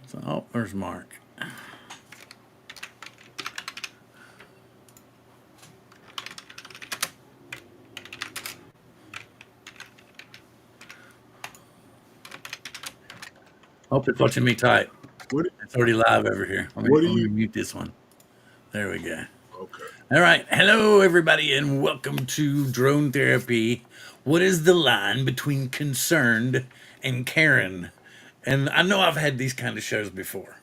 So, oh, there's Mark. Hope it's watching me type. What? It's already live over here. What do Let me you? mute this one. There we go. Okay. All right. Hello, everybody, and welcome to Drone Therapy. What is the line between concerned and Karen? And I know I've had these kind of shows before,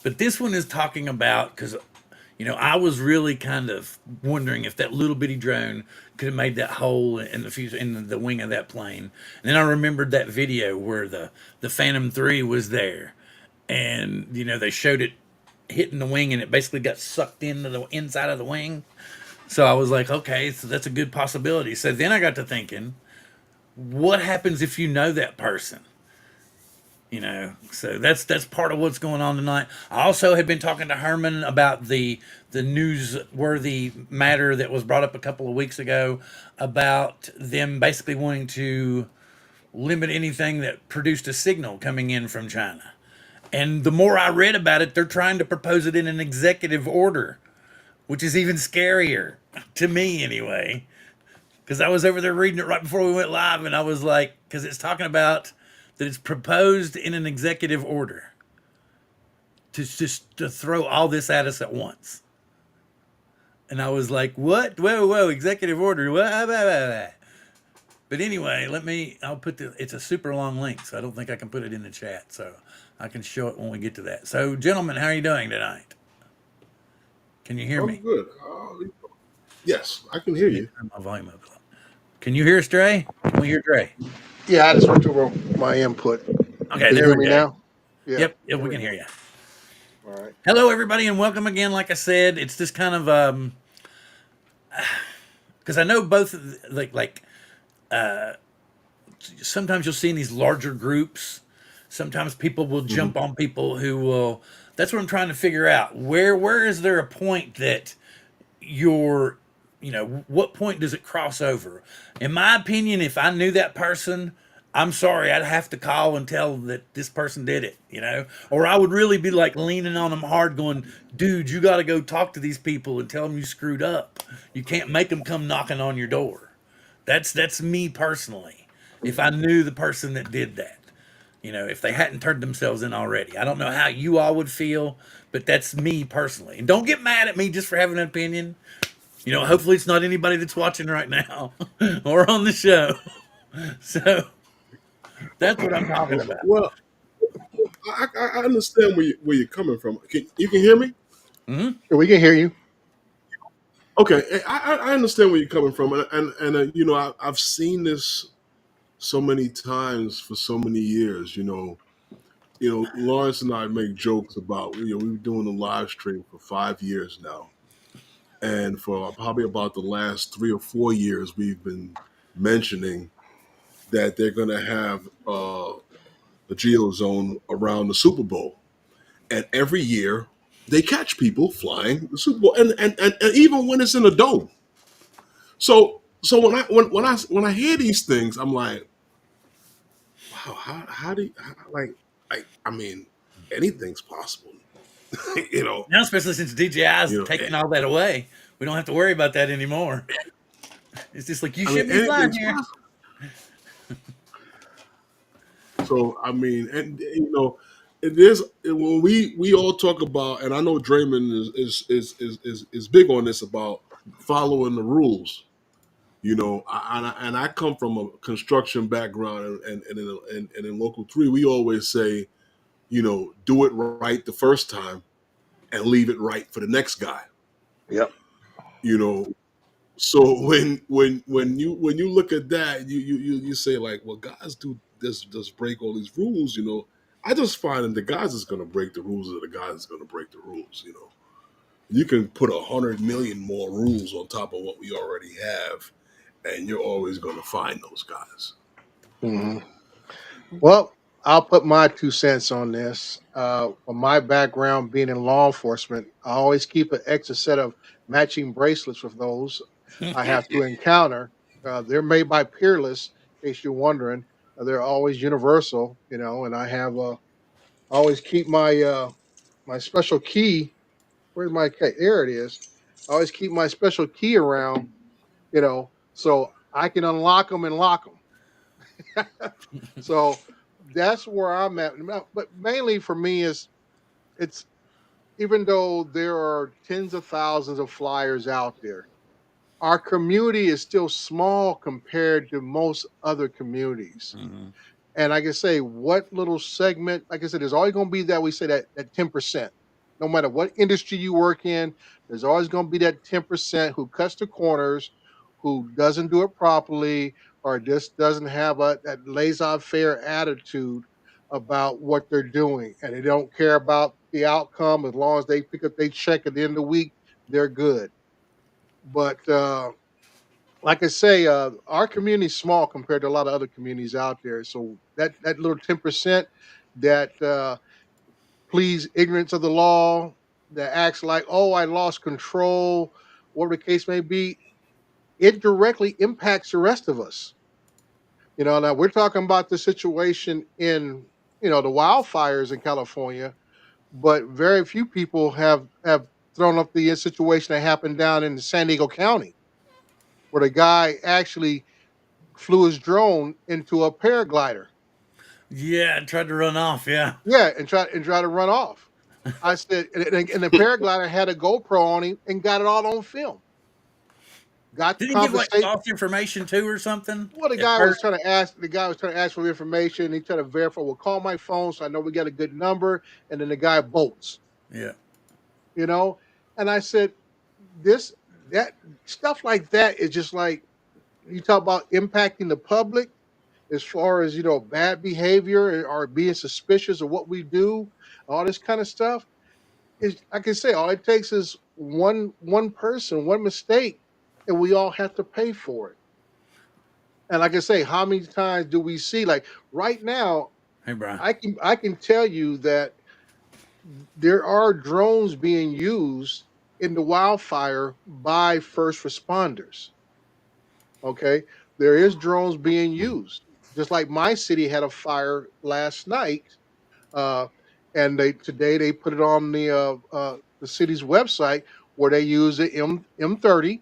but this one is talking about because I was really kind of wondering if that little bitty drone could have made that hole in the future in the wing of that plane. And then I remembered that video where the Phantom 3 was there, and they showed it hitting the wing, and it basically got sucked into the inside of the wing. So I was like, okay, so that's a good possibility. So then I got to thinking, what happens if you know that person? So that's part of what's going on tonight. I also had been talking to Herman about the newsworthy matter that was brought up a couple of weeks ago about them basically wanting to limit anything that produced a signal coming in from China. And the more I read about it, they're trying to propose it in an executive order, which is even scarier to me anyway. Because I was over there reading it right before we went live, and I was like, because it's talking about that it's proposed in an executive order to just to throw all this at us at once. And I was like, what? Whoa, executive order. What? Blah, blah, blah. But anyway, I'll put it's a super long link, so I don't think I can put it in the chat. So I can show it when we get to that. So, gentlemen, how are you doing tonight? Can you hear I'm me? good. Yes, I can hear Let me you. turn my volume up. Can you hear us, Dre? Can we hear Dre? Yeah, I just switched over my input. Okay, Can you there hear we me go. now? Yeah, Yep, there we we can go. hear you. All right. Hello, everybody, and welcome again. Like I said, it's this kind of because I know both sometimes you'll see in these larger groups. Sometimes people will Hmm. jump on people who will. That's what I'm trying to figure out. Where is there a point that you're, what point does it cross over? In my opinion, if I knew that person, I'm sorry, I'd have to call and tell that this person did it, or I would really be like leaning on them hard, going, dude, you got to go talk to these people and tell them you screwed up. You can't make them come knocking on your door. That's me personally. If I knew the person that did that, if they hadn't turned themselves in already. I don't know how you all would feel, but that's me personally. And don't get mad at me just for having an opinion. Hopefully it's not anybody that's watching right now or on the show. So that's what I'm talking about. Well, I understand where you're coming from. You can hear me? Hmm. Yeah, we can hear you. Okay, I understand where you're coming from, and I've seen this so many times for so many years. Lawrence and I make jokes about we've been doing the live stream for 5 years now, and for probably about the last 3 or 4 years, we've been mentioning that they're going to have the Geo Zone around the Super Bowl, and every year they catch people flying the Super Bowl, and even when it's in a dome. So when I hear these things, I'm like, wow, how do you, I mean, anything's possible, you know, Now, especially since DJI's you know. taking all that away, we don't have to worry about that anymore. It's just like, you I mean, shouldn't be flying anything's here. possible. So I mean, and it is when we all talk about, and I know Draymond is big on this about following the rules. And I come from a construction background, and in local three, we always say, do it right the first time and leave it right for the next guy. Yep. You know, so when you look at that, you say like, well, guys do this just break all these rules. I just find that the guys that's going to break the rules are the guys that's going to break the rules. You can put 100 million more rules on top of what we already have, and you're always going to find those guys. hmm Well, I'll put my 2 cents on this. From my background being in law enforcement, I always keep an extra set of matching bracelets with those I have to encounter. They're made by Peerless, in case you're wondering. They're always universal, and I have I always keep my my special key. Where's my key? There it is. I always keep my special key around, so I can unlock them and lock them. So that's where I'm at. But mainly for me is it's even though there are tens of thousands of flyers out there, our community is still small compared to most other communities. Hmm. And like I say, what little segment, like I said, there's always going to be that we say that 10%. No matter what industry you work in, there's always going to be that 10% who cuts the corners, who doesn't do it properly, or just doesn't have that laissez-faire attitude about what they're doing. And they don't care about the outcome as long as they pick up their check at the end of the week, they're good. But like I say, our community is small compared to a lot of other communities out there. So that little 10% that please ignorance of the law, that acts like, oh, I lost control, whatever the case may be, it directly impacts the rest of us. Now we're talking about the situation in the wildfires in California, but very few people have thrown up the situation that happened down in San Diego County, where the guy actually flew his drone into a paraglider. Yeah, I tried to run off. Yeah. Yeah, and try to run off. I said, and the paraglider had a GoPro on him and got it all on film. Got the Did he give like conversation. false information too or something Well, at first? the guy was trying to ask for information. He tried to verify. Well, call my phone so I know we got a good number. And then the guy bolts. Yeah. You know, and I said, this that stuff like that is just like you talk about impacting the public as far as bad behavior or being suspicious of what we do, all this kind of stuff. Is like I say, all it takes is one person, one mistake, and we all have to pay for it. And like I say, how many times do we see, like right now? Hey, Brian. I can tell you that there are drones being used in the wildfire by first responders. Okay, there is drones being used. Just like my city had a fire last night, uh, and they put it on the city's website where they use the M30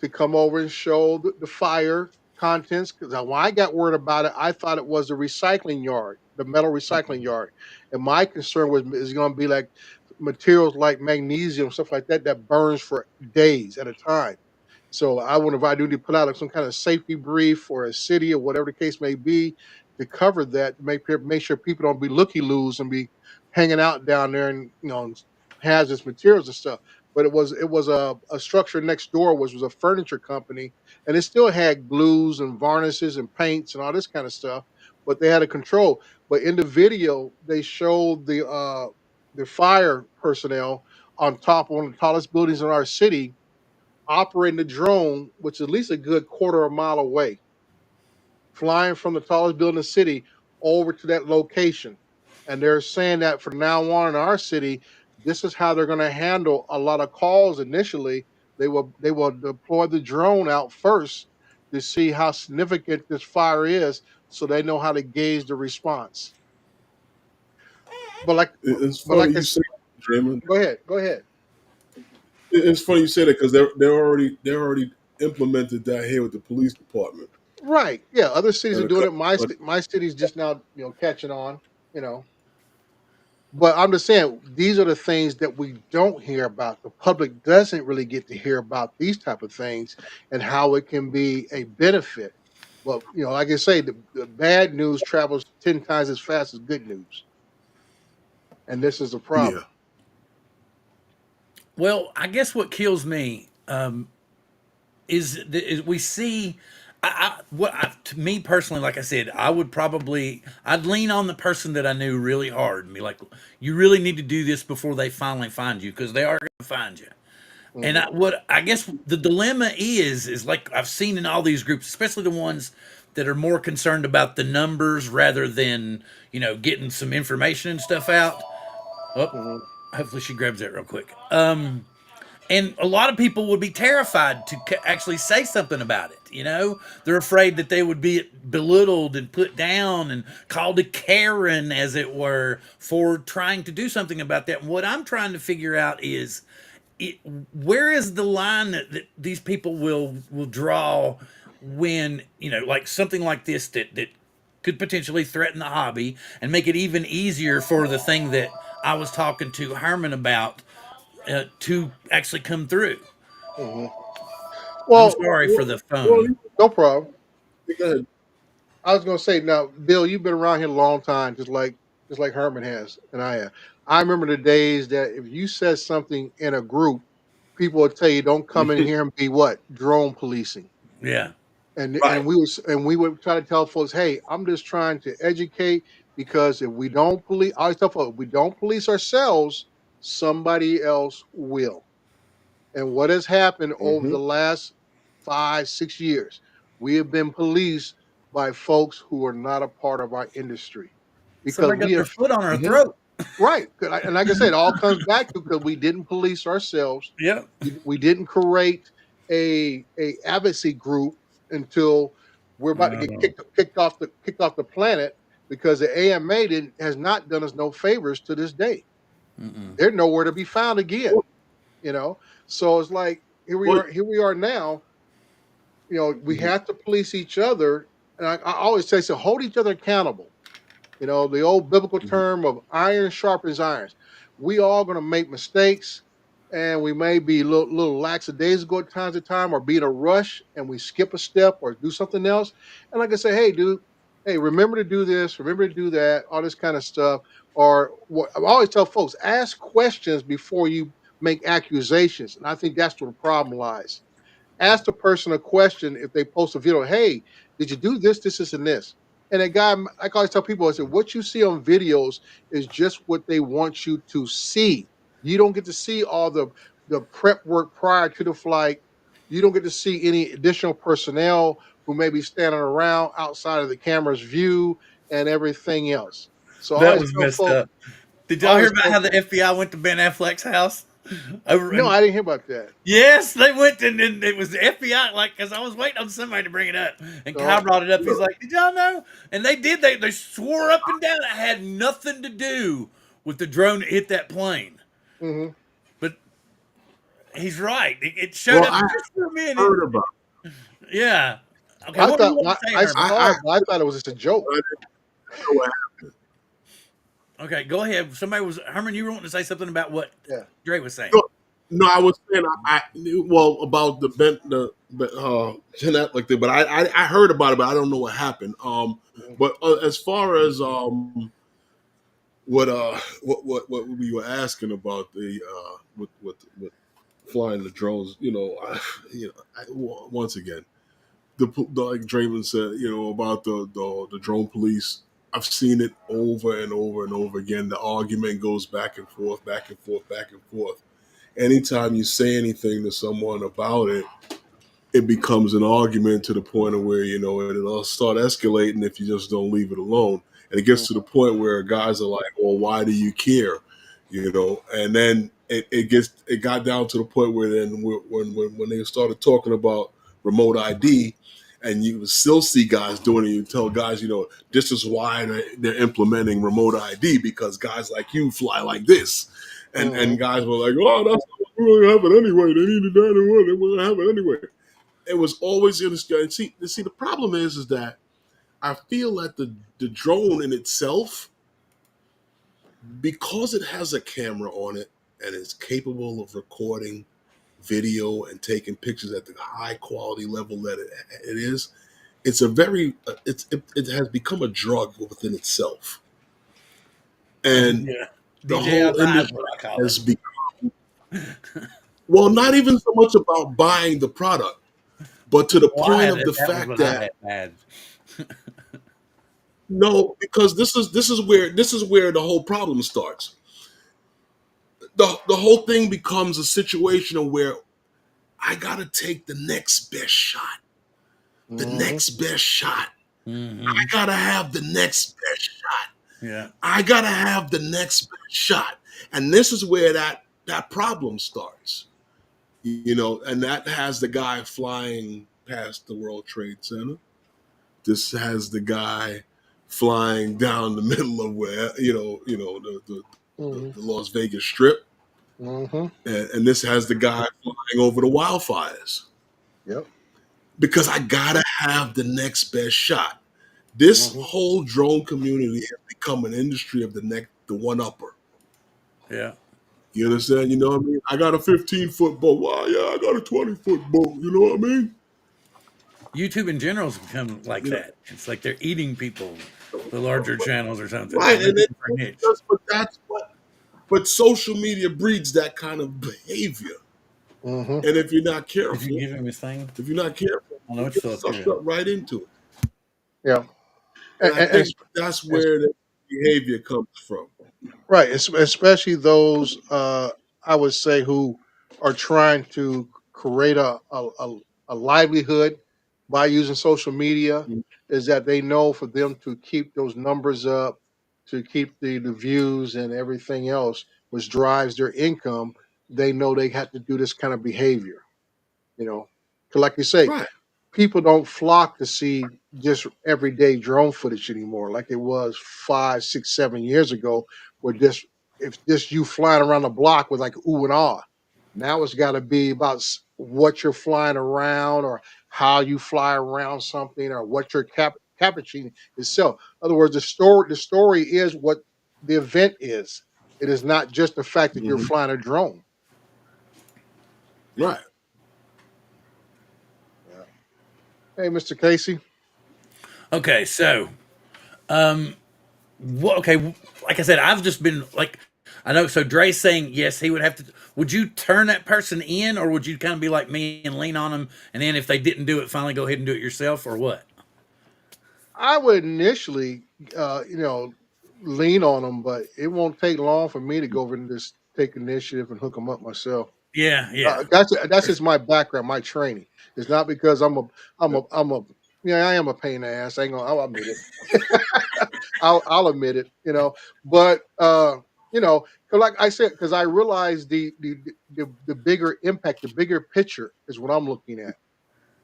to come over and show the fire contents. Because when I got word about it, I thought it was the recycling yard, the metal recycling yard, and my concern was is going to be like materials like magnesium, stuff like that burns for days at a time. So I wonder if I do need to put out some kind of safety brief for a city or whatever the case may be to cover that, to make sure people don't be looky loos and be hanging out down there and hazardous materials and stuff. But it was a structure next door, which was a furniture company, and it still had glues and varnishes and paints and all this kind of stuff. But they had a control. But in the video, they showed the fire personnel on top of one of the tallest buildings in our city operating the drone, which is at least a good quarter of a mile away, flying from the tallest building in the city over to that location. And they're saying that from now on in our city, this is how they're going to handle a lot of calls initially. They will deploy the drone out first to see how significant this fire is, so they know how to gauge the response. But like, It's but funny like I you said, say, Draymond. go ahead. It's funny you say that because they're already implemented that here with the police department. Right? Yeah, other cities are And a doing it. couple, My city's just now catching on. You know, But I'm just saying these are the things that we don't hear about. The public doesn't really get to hear about these type of things and how it can be a benefit. But like I say, the bad news travels 10 times as fast as good news, and this is a yeah, problem. Well, I guess what kills me is we see. To me personally, like I said, I'd lean on the person that I knew really hard and be like, you really need to do this before they finally find you because they are going to find you. And Hmm. what I guess the dilemma is like I've seen in all these groups, especially the ones that are more concerned about the numbers rather than getting some information and stuff out. Oh, Hmm. hopefully she grabs that real quick. And a lot of people would be terrified to actually say something about it. They're afraid that they would be belittled and put down and called a Karen, as it were, for trying to do something about that. And what I'm trying to figure out is, it, where is the line that these people will draw when, like something like this that could potentially threaten the hobby and make it even easier for the thing that I was talking to Herman about to actually come through. Hmm. I'm Well, sorry for the Well, phone. no problem. go ahead. I was gonna say now, Bill, you've been around here a long time, just like Herman has and I have. I remember the days that if you said something in a group, people would tell you, "Don't come in here and be what drone policing." Yeah. And Right. we would try to tell folks, "Hey, I'm just trying to educate because if we don't police, I always tell folks, if we don't police ourselves, somebody else will." And what has happened over Mm-hmm. the last 5, 6 years, we have been policed by folks who are not a part of our industry because Somebody we got their have foot on our Mm-hmm. throat. right. And like I said, it all comes back to because we didn't police ourselves. Yep. We didn't create a advocacy group until we're about to get Oh. kicked off the planet because the AMA has not done us no favors to this day. Mm-mm. They're nowhere to be found again. Well, You know, so it's like here we well, are. Here we are now. We mhm, have to police each other, and I always say, so hold each other accountable. The old biblical mhm. term of iron sharpens irons. We all going to make mistakes, and we may be a little lackadaisical at times at time, or be in a rush, and we skip a step or do something else. And like I say, hey, dude, hey, remember to do this, remember to do that, all this kind of stuff. Or what I always tell folks: ask questions before you make accusations, and I think that's where the problem lies. Ask the person a question if they post a video. Hey, did you do this, this, and this? And a guy, I always tell people, I said, what you see on videos is just what they want you to see. You don't get to see all the prep work prior to the flight. You don't get to see any additional personnel who may be standing around outside of the camera's view and everything else. So That was messed up. Did I y'all hear always about tell how the folks, FBI went to Ben Affleck's house? Over no, and I didn't hear about that. yes, they went and it was the FBI. Like, because I was waiting on somebody to bring it up, and Kyle So, brought it up. He's like, "Did y'all know?" And they did. They swore up and down it had nothing to do with the drone that hit that plane. mhm. But he's right. It showed Well, up I just for a minute. heard about. Yeah. Okay. I What do you thought want well, to say, I Herman? saw I it, but I thought it was just a joke. I didn't know what Okay, go ahead. Somebody was Herman. You were wanting to say something about what Yeah. Dre was saying. happened. No, I was saying I knew well about the genetic thing, but I heard about it, but I don't know what happened. Mhm. But as far as what we were asking about the with flying the drones, once again, like Draymond said, about the drone police. I've seen it over and over and over again. The argument goes back and forth, back and forth, back and forth. Anytime you say anything to someone about it, it becomes an argument to the point of where it'll start escalating if you just don't leave it alone, and it gets to the point where guys are like, well, why do you care, and then it got down to the point where then when they started talking about remote ID, and you would still see guys doing it. You tell guys, this is why they're implementing remote ID, because guys like you fly like this, and Mhm. guys were like, oh, that's not really happen anyway. They needed that anyway. They wouldn't have it anyway. It was always in the sky. And see, the problem is that I feel that the drone in itself, because it has a camera on it and is capable of recording video and taking pictures at the high quality level that it is, it's a very it has become a drug within itself, and Yeah. the whole DJI is industry what I call it. has become, well, not even so much about buying the product, but to the Well, I point had of it. the That was fact what I that, had. no, because this is where the whole problem starts. The whole thing becomes a situation of where I gotta take the next best shot. The Mhm. next best shot. I Hmm. gotta have the next best shot. Yeah. I gotta have the next best shot. And this is where that problem starts. and that has the guy flying past the World Trade Center. This has the guy flying down the middle of where Hmm. the Las Vegas Strip, Hmm. and this has the guy flying over the wildfires. Yep. Because I gotta have the next best shot. This Hmm. whole drone community has become an industry of the one upper. Yeah. You understand? You know what I mean? I got a 15-foot boat. Well, yeah, I got a 20-foot boat. You know what I mean? YouTube in general has become like You know, that. It's like they're eating people, the larger channels or something. right? They're And looking for a niche. but social media breeds that kind of behavior. Hmm. And if you're not Did you careful, give him his thing? if you're not careful, I know you it's get still up sucked here. up right into it. Yeah. And And, I and, think that's and where the behavior comes from. right, especially those I would say who are trying to create a livelihood by using social media, Mm. is that they know for them to keep those numbers up, to keep the views and everything else, which drives their income, they know they have to do this kind of behavior. You know, 'cause like you say, Right. people don't flock to see just everyday drone footage anymore, like it was 5, 6, 7 years ago, where just if just you flying around the block was like ooh and ah. Now it's got to be about what you're flying around, or how you fly around something, or what you're capturing itself. In other words, the story is what the event is. It is not just the fact that you're Hmm. flying a drone. Right. Yeah. Hey, Mr. Casey. Okay, so okay, like I said, I've just been like, I know. So Dre's saying yes, he would have to. Would you turn that person in, or would you kind of be like me and lean on them, and then if they didn't do it, finally go ahead and do it yourself, or what? I would initially, uh, you know, lean on them, but it won't take long for me to go over and just take initiative and hook them up myself. Yeah, yeah. That's just my background, my training. It's not because I'm a yeah, I am a pain in the ass. I ain't gonna. I'll admit it. I'll admit it. But you know, 'cause like I said, because I realize the bigger impact, the bigger picture is what I'm looking at,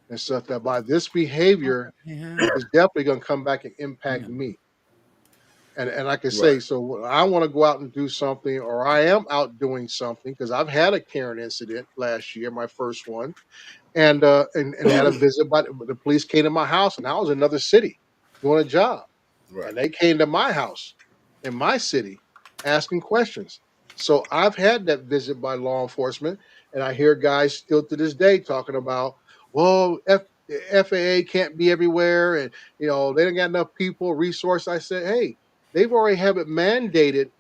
and stuff that by this behavior Yeah. is definitely going to come back and impact Yeah. me. And like I say, Right. so when I want to go out and do something, or I am out doing something, because I've had a Karen incident last year, my first one, and had a visit by the police came to my house, and I was in another city doing a job, Right. and they came to my house in my city asking questions. So I've had that visit by law enforcement, and I hear guys still to this day talking about, well, FAA can't be everywhere, and they don't got enough people, resource. I said, hey, they've already have it mandated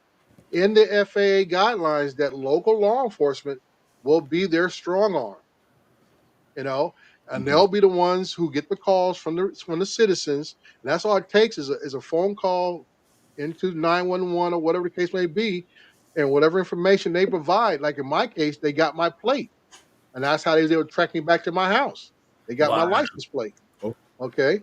in the FAA guidelines that local law enforcement will be their strong arm, you know, and Hmm. they'll be the ones who get the calls from the citizens. And that's all it takes is a phone call into 911 or whatever the case may be, and whatever information they provide. Like in my case, they got my plate, and that's how they was able to track me back to my house. They got my Wow. license plate. Oh. Okay,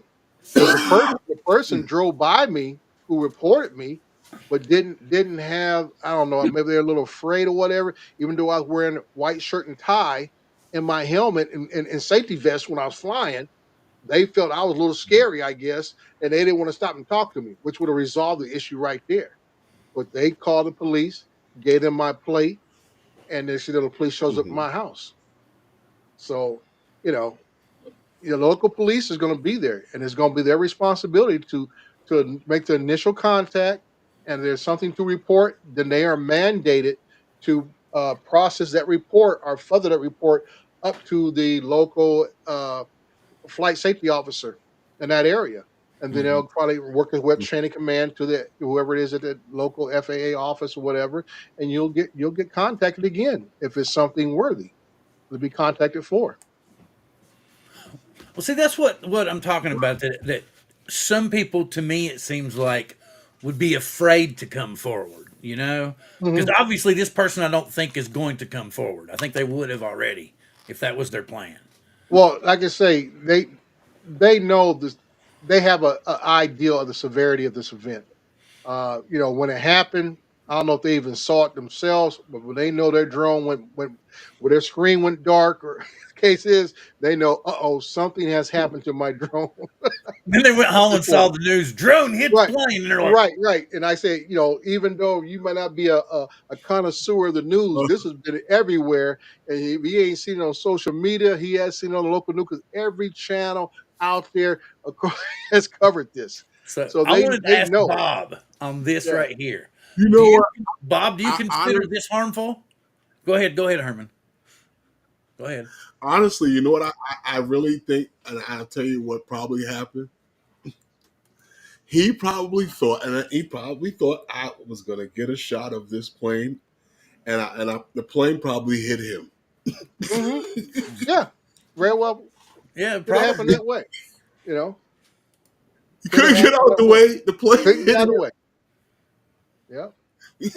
because the person drove by me who reported me, but didn't have, I don't know, maybe they're a little afraid or whatever. Even though I was wearing a white shirt and tie and my helmet and safety vest when I was flying, they felt I was a little scary, I guess, and they didn't want to stop and talk to me, which would have resolved the issue right there. But they called the police, gave them my plate, and then the police shows up at Hmm. my house. So, you know, local police is going to be there, and it's going to be their responsibility to make the initial contact. And there's something to report, then they are mandated to process that report or further that report up to the local flight safety officer in that area. And then Hmm. they'll probably work with web training command to the whoever it is at the local FAA office or whatever, and you'll get contacted again if it's something worthy to be contacted for. Well, see, that's what I'm talking about. That some people, to me, it seems like would be afraid to come forward. Because Mhm. obviously this person I don't think is going to come forward. I think they would have already if that was their plan. Well, like I say, they know this. They have a idea of the severity of this event. When it happened, I don't know if they even saw it themselves, but when they know their drone went where their screen went dark, or the case is, they know, something has happened to my drone Then they went at home this and saw point. the news. Drone hits Right. plane, and they're like, Right. And I say, even though you might not be a connoisseur of the news, Uh, this has been everywhere. And if he ain't seen it on social media, he has seen it on the local news because every channel out there has covered this. so So I they wanted to they ask know. Bob on this Yeah. right here. you Do know you, what? Bob? Do you I, consider hon- this harmful? Go ahead, Herman. Go ahead. Honestly, you know what? I really think, and I'll tell you what probably happened. He probably thought I was going to get a shot of this plane, the plane probably hit him. Hmm. Yeah. Very well. Yeah, Could have happened probably. that way. You know, He could have couldn't get happened out that the way. way. The plane Couldn't get hit out of him. the way. Yeah. Yeah,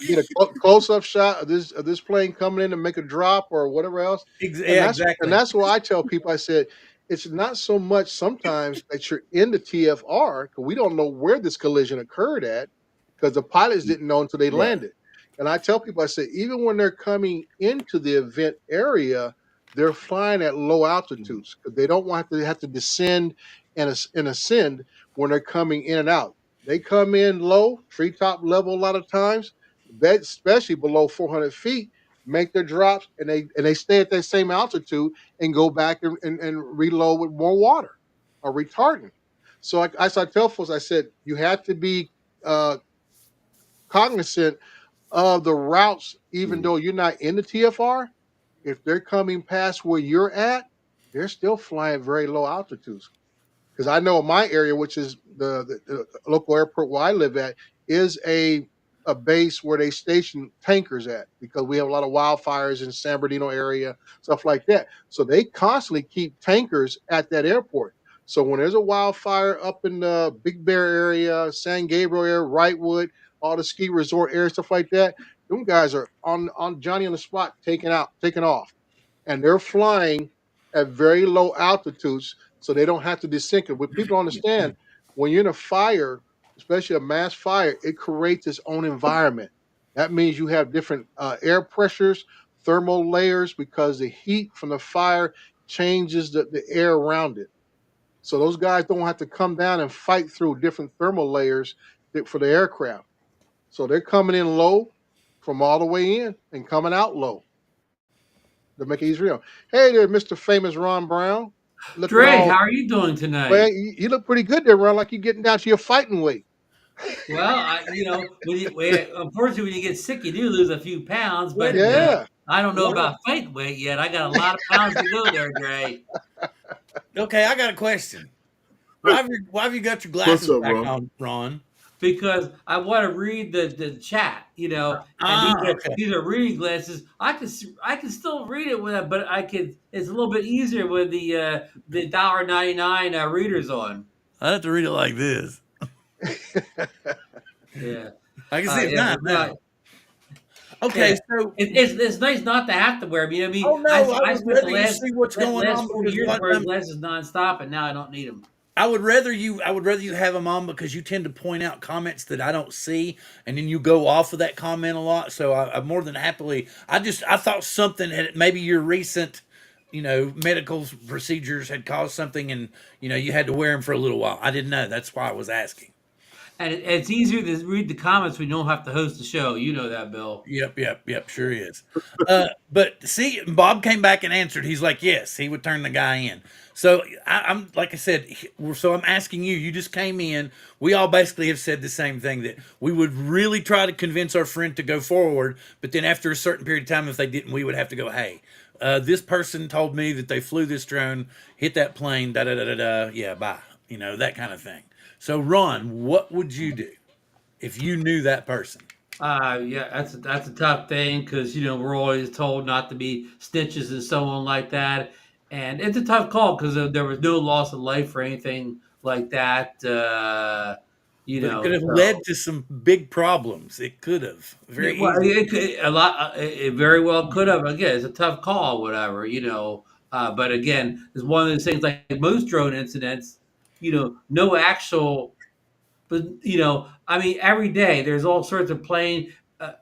get a close up shot of this plane coming in to make a drop or whatever else, Yeah, and exactly. that's why I tell people. I said it's not so much sometimes that you're in the TFR because we don't know where this collision occurred at because the pilots didn't know until they Right. landed. And I tell people, I said even when they're coming into the event area, they're flying at low altitudes because they don't want to have to descend and ascend when they're coming in and out. They come in low, treetop level a lot of times, especially below 400 feet, make their drops and they stay at that same altitude and go back and reload with more water or retardant. So as I tell folks, I said you have to be uh, cognizant of the routes, even Mhm. though you're not in the TFR. If they're coming past where you're at, they're still flying very low altitudes. Because I know in my area, which is the local airport where I live at, is a base where they station tankers at because we have a lot of wildfires in San Bernardino area, stuff like that. So they constantly keep tankers at that airport. So when there's a wildfire up in the Big Bear area, San Gabriel area, Wrightwood, all the ski resort areas, stuff like that, them guys are on Johnny on the spot, taking off, and they're flying at very low altitudes so they don't have to desync it. What people don't understand, when you're in a fire, especially a mass fire, it creates its own environment. That means you have different air pressures, thermal layers, because the heat from the fire changes the air around it. So those guys don't have to come down and fight through different thermal layers for the aircraft. So they're coming in low from all the way in and coming out low to make it easier. Hey there, Mr. Famous Ron Brown. Looking Dre, how all are you doing well, tonight? you look pretty good there, Ron, like you're getting down to your fighting weight. Well, unfortunately, when you get sick, you do lose a few pounds, Wait a but minute. Yeah. I don't know Why? about fight weight yet. I got a lot of pounds to go there, Dre, Okay, I got a question. Why have you got your What's glasses up, back bro? on, Ron? because I want to read the chat, and Ah, okay. these are reading glasses. I can still read it with it, but I can. It's a little bit easier with the $1.99 readers on. I have to read it like this. Yeah, I can see it yeah, fine but now. no, Okay, yeah. so It's nice not to have to wear them. oh no, I I would spent the rather you see what's going last on 40 because a years lot of wearing times glasses nonstop, and now I don't need them. I would rather you have them on because you tend to point out comments that I don't see, and then you go off of that comment a lot. So I more than happily. I thought something had maybe your recent, medical procedures had caused something, and you had to wear them for a little while. I didn't know. That's why I was asking. And it's easier to read the comments when you don't have to host the show. You know that, Bill. Yep, sure is. But see, Bob came back and answered. He's like, yes, he would turn the guy in. So I'm like I said. So I'm asking you. You just came in. We all basically have said the same thing that we would really try to convince our friend to go forward, but then after a certain period of time, if they didn't, we would have to go, hey. This person told me that they flew this drone, hit that plane, da da da da da. Yeah, bye. That kind of thing. So, Ron, what would you do if you knew that person? Yeah, that's a tough thing because we're always told not to be snitches and so on like that, and it's a tough call because there was no loss of life or anything like that. But it could have led So to some big problems. It could have yeah, very well, easily. a lot. It very well could have. Again, it's a tough call, whatever. But again, it's one of those things like most drone incidents. No actual but I mean, every day there's all sorts of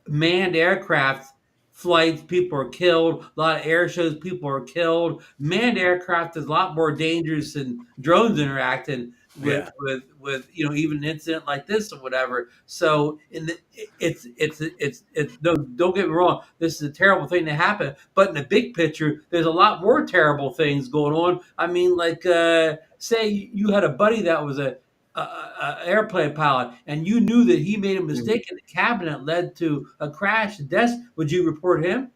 manned aircraft flights. People are killed. A lot of air shows. People are killed. Manned aircraft is a lot more dangerous than drones interacting with Yeah. even an incident like this or whatever. So it's no, don't get me wrong, this is a terrible thing to happen, but in the big picture there's a lot more terrible things going on. I mean, like say you had a buddy that was a airplane pilot, and you knew that he made a Mhm. mistake in the cabin that led to a crash and death. Would you report him?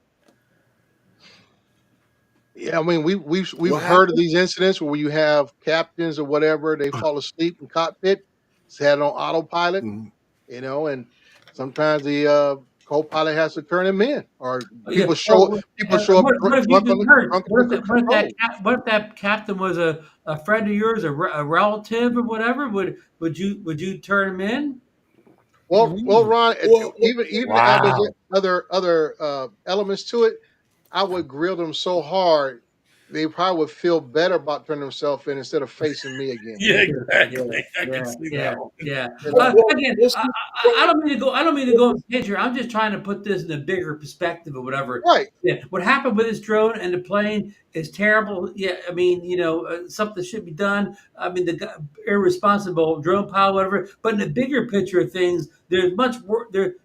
Yeah, I mean, we've What heard of happened? these incidents where you have captains or whatever, they fall asleep in cockpit, it's had on autopilot, Mhm. and sometimes the co-pilot has to turn him in, or Yeah. Well, people show up what if you've drunk on been the hurt? drunk on the control. What if that captain was a friend of yours, a relative, or whatever? Would you turn him in? Well, Ron, Well, even if there's Wow. other elements to it, I would grill them so hard they probably would feel better about turning themselves in instead of facing me again. Yeah, Yeah, yeah, exactly. I can yeah, see yeah, that one. yeah. You know, Again, well, see, I don't mean to go. I don't mean to go in picture. I'm just trying to put this in a bigger perspective or whatever. right? Yeah, what happened with this drone and the plane is terrible. Yeah, I mean, something should be done. I mean, irresponsible drone pilot, whatever. But in the bigger picture of things, there's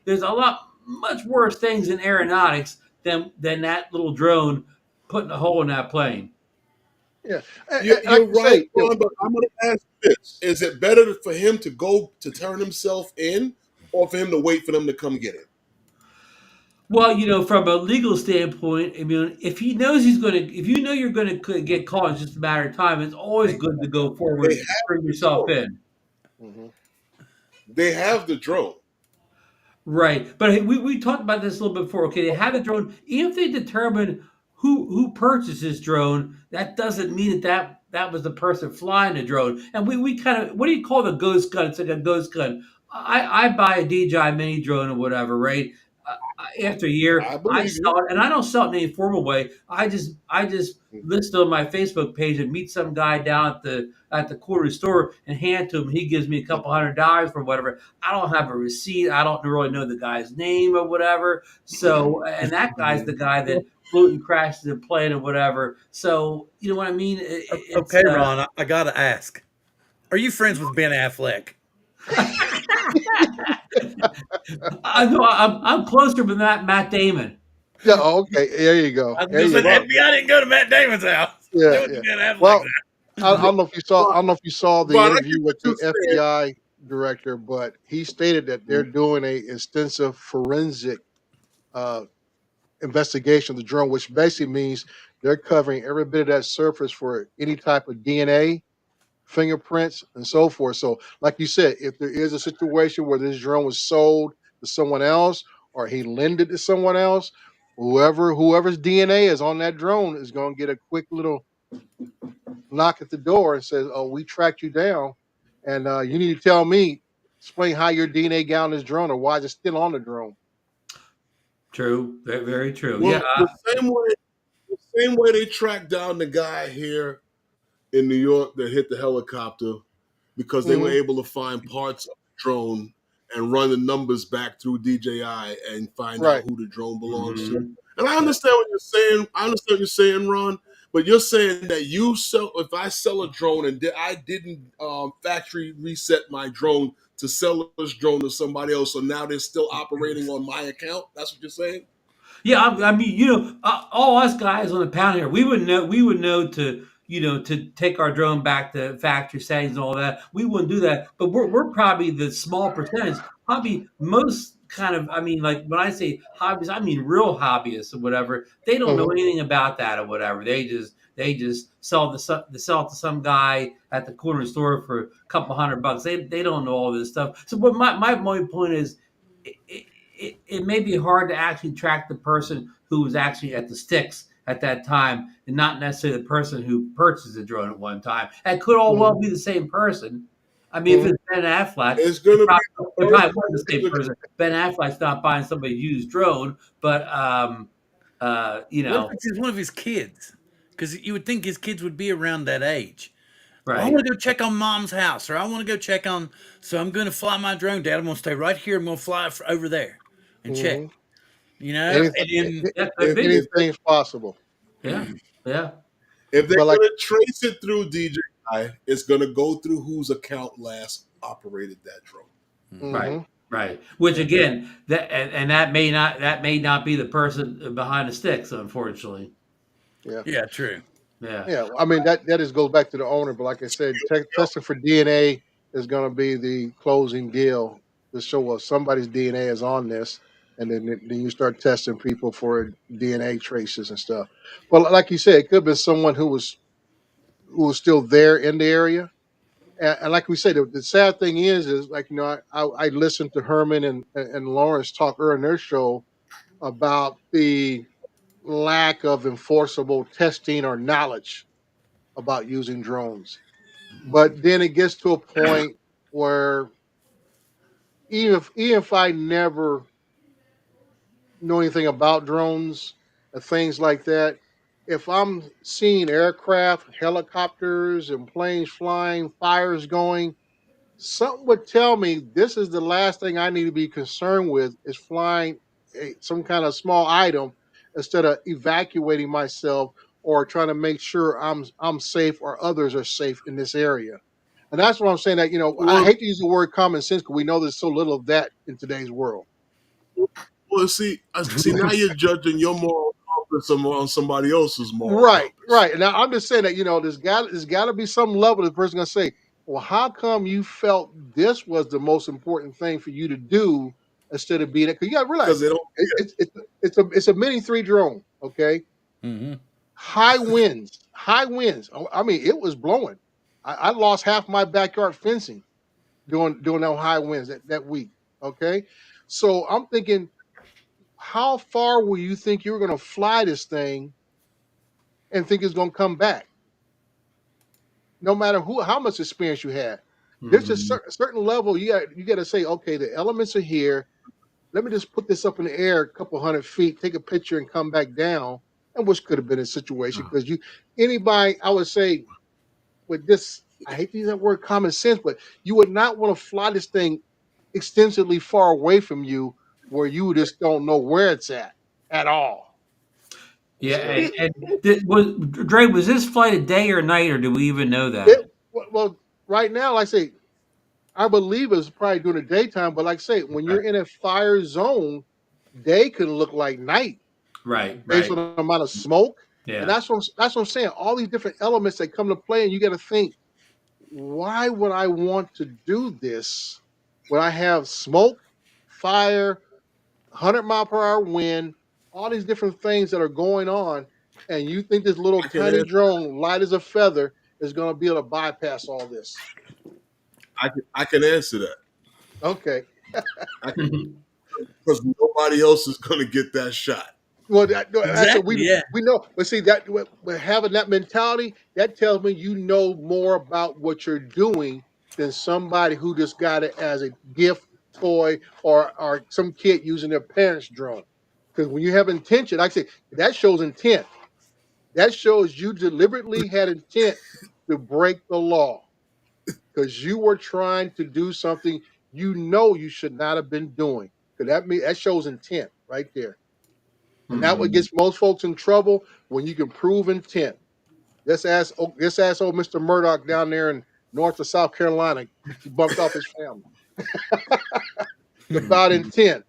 There's a lot much worse things in aeronautics than that little drone putting a hole in that plane. Yeah, like you're you right, say, Ron. But I'm going to ask this: is it better for him to go to turn himself in, or for him to wait for them to come get him? Well, from a legal standpoint, I mean, if he knows if you know you're going to get caught, it's just a matter of time. It's always They, good to go they forward, have bring the yourself drone. in. mhm. They have the drone. Right. But hey, we talked about this a little bit before. Okay, they have a drone. Even if they determine who purchased this drone, that doesn't mean that was the person flying the drone. And we kind of, what do you call the ghost gun? It's like a ghost gun. I buy a DJI mini drone or whatever, right? After a year, I I believe sell you. it, and I don't sell it in any formal way. I just list it on my Facebook page and meet some guy down at the corner store and hand to him. He gives me a couple $100 for whatever. I don't have a receipt. I don't really know the guy's name or whatever. So, and that guy's the guy that flew and crashed the plane or whatever. So, you know what I mean? It's Okay, Ron, I gotta ask. Are you friends with Ben Affleck? I know I'm closer than that Matt Damon. Yeah. Oh, okay. There you go. I was There gonna say you the go. Ron, FBI didn't go to Matt Damon's house. They Yeah. went to Yeah. Ben Affleck's Well, house. I don't know if you saw. I Ron, don't know if you saw the Ron, I get interview what with you're the saying. FBI director, but he stated that they're doing a extensive forensic uh, investigation of the drone, which basically means they're covering every bit of that surface for any type of DNA, fingerprints, and so forth. So, like you said, if there is a situation where this drone was sold to someone else or he lended to someone else, whoever's DNA is on that drone is going to get a quick little knock at the door and says, "Oh, we tracked you down, and you need to tell me, explain how your DNA got on this drone or why it's still on the drone." True. Very, very true. Yeah. Well, the same way they tracked down the guy here in New York that hit the helicopter because they were Hmm. able to find parts of the drone and run the numbers back through DJI and find out Right. who the drone belongs to. Mhm. And I understand what you're saying. I understand what you're saying, Ron. But you're saying that you sell if I sell a drone and I didn't factory reset my drone to sell this drone to somebody else, so now they're still operating on my account. That's what you're saying. Yeah, I mean, all us guys on the pound here, we would know. We would know to take our drone back to factory settings and all that. We wouldn't do that, but we're probably the small percentage. Probably most kind of. I mean, like when I say hobbies, I mean real hobbyists or whatever. They don't know Hmm. anything about that or whatever. They just sell it to some guy at the corner store for a couple $100. They don't know all this stuff. So, but my main point is. It may be hard to actually track the person who was actually at the sticks at that time and not necessarily the person who purchased the drone at one time. It could all well Hmm. be the same person. I mean, if Hmm. it's Ben Affleck, It's going to be the it probably person was the in same the person. Ben Affleck's not buying somebody's used drone, but What if it's one of his kids? Because you would think his kids would be around that age. I Right. want to go check on mom's house, or I want to go check on. So I'm going to fly my drone, Dad. I'm going to stay right here. I'm going to fly over there and check. Hmm. You know, Anything, and then Yeah, could If be. if anything's possible. Yeah. Yeah. if they're But like, gonna trace it through DJI, it's gonna go through whose account last operated that drone. Right. hmm Right. Which yeah, again, and that may not be the person behind the sticks, unfortunately. yeah, yeah, true. Yeah. yeah. I mean, that just goes back to the owner. But like I said, testing for DNA is going to be the closing deal to show us somebody's DNA is on this, and then you start testing people for DNA traces and stuff. But like you said, it could have been someone who was still there in the area. And like we said, the sad thing is like I listened to Herman and Lawrence talk earlier in their show about the lack of enforceable testing or knowledge about using drones. But then it gets to a point where even if I never know anything about drones and things like that, if I'm seeing aircraft, helicopters, and planes flying, fires going, something would tell me this is the last thing I need to be concerned with is flying some kind of small item instead of evacuating myself or trying to make sure I'm safe or others are safe in this area. And that's what I'm saying. That I Well, hate to use the word common sense because we know there's so little of that in today's world. well, see, see, now you're judging your moral compass on somebody else's moral Right, compass. right. And now I'm just saying that there's got to be some level the person gonna say, well, how come you felt this was the most important thing for you to do instead of being it? Because you got to realize Because they don't. it's a mini three drone. Okay, Hmm. high winds. I mean, it was blowing. I lost half my backyard fencing doing those high winds that week. Okay, so I'm thinking, how far will you think you're gonna fly this thing and think it's gonna come back? No matter how much experience you had. There's a Hmm. certain level you got to say, okay, the elements are here. Let me just put this up in the air a couple hundred feet, take a picture, and come back down. And which could have been a situation because anybody, I would say, with this, I hate to use that word common sense, but you would not want to fly this thing extensively far away from you where you just don't know where it's at all. Yeah. So Was this flight a day or night, or do we even know it that? well right now, like I say, I believe it's probably during the daytime, but like I say, when Okay. you're in a fire zone, day can look like night Right. based on Right. the amount of smoke. And Yeah. that's what I'm saying. All these different elements that come to play, and you got to think, why would I want to do this when I have smoke, fire, 100-mile-per-hour wind, all these different things that are going on, and you think this little I can tiny answer. drone, light as a feather, is going to be able to bypass all this? I can answer that. Okay. I can, because nobody else is going to get that shot. Well, that's what Exactly. Yeah. we know. But see that having that mentality, that tells me you know more about what you're doing than somebody who just got it as a gift, toy, or some kid using their parents' drone. Because when you have intention, like I say, that shows intent. That shows you deliberately had intent to break the law because you were trying to do something you know you should not have been doing. Because that shows intent right there. And that what Hmm. gets most folks in trouble when you can prove intent. Just ask old Mr. Murdoch down there in North or South Carolina. He bumped off his family. It's about intent.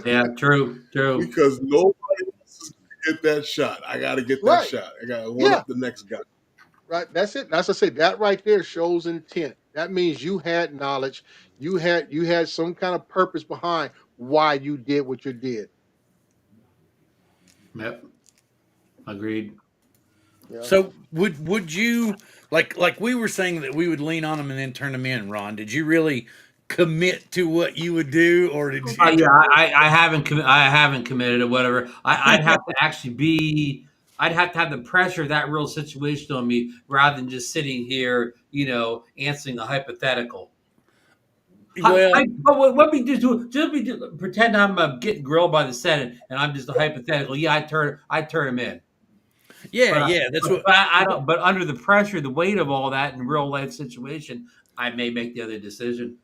Yeah. True. True. Because nobody else is going to get that shot. I got to get that Right. shot. I got to one Yeah. up the next guy. Right. That's it. That's what I say. That right there shows intent. That means you had knowledge. You had some kind of purpose behind why you did what you did. Yep. Agreed. Yeah. So would you like we were saying that we would lean on them and then turn them in, Ron? Did you really commit to what you would do, or did you? Yeah, I haven't committed or whatever. I'd have to actually be. I'd have to have the pressure of that real situation on me rather than just sitting here, answering the hypothetical. Well, But what we just pretend I'm getting grilled by the Senate and I'm just a hypothetical. Yeah, I turn him in. Yeah, But yeah, that's what. I don't. But under the pressure, the weight of all that in real life situation, I may make the other decision.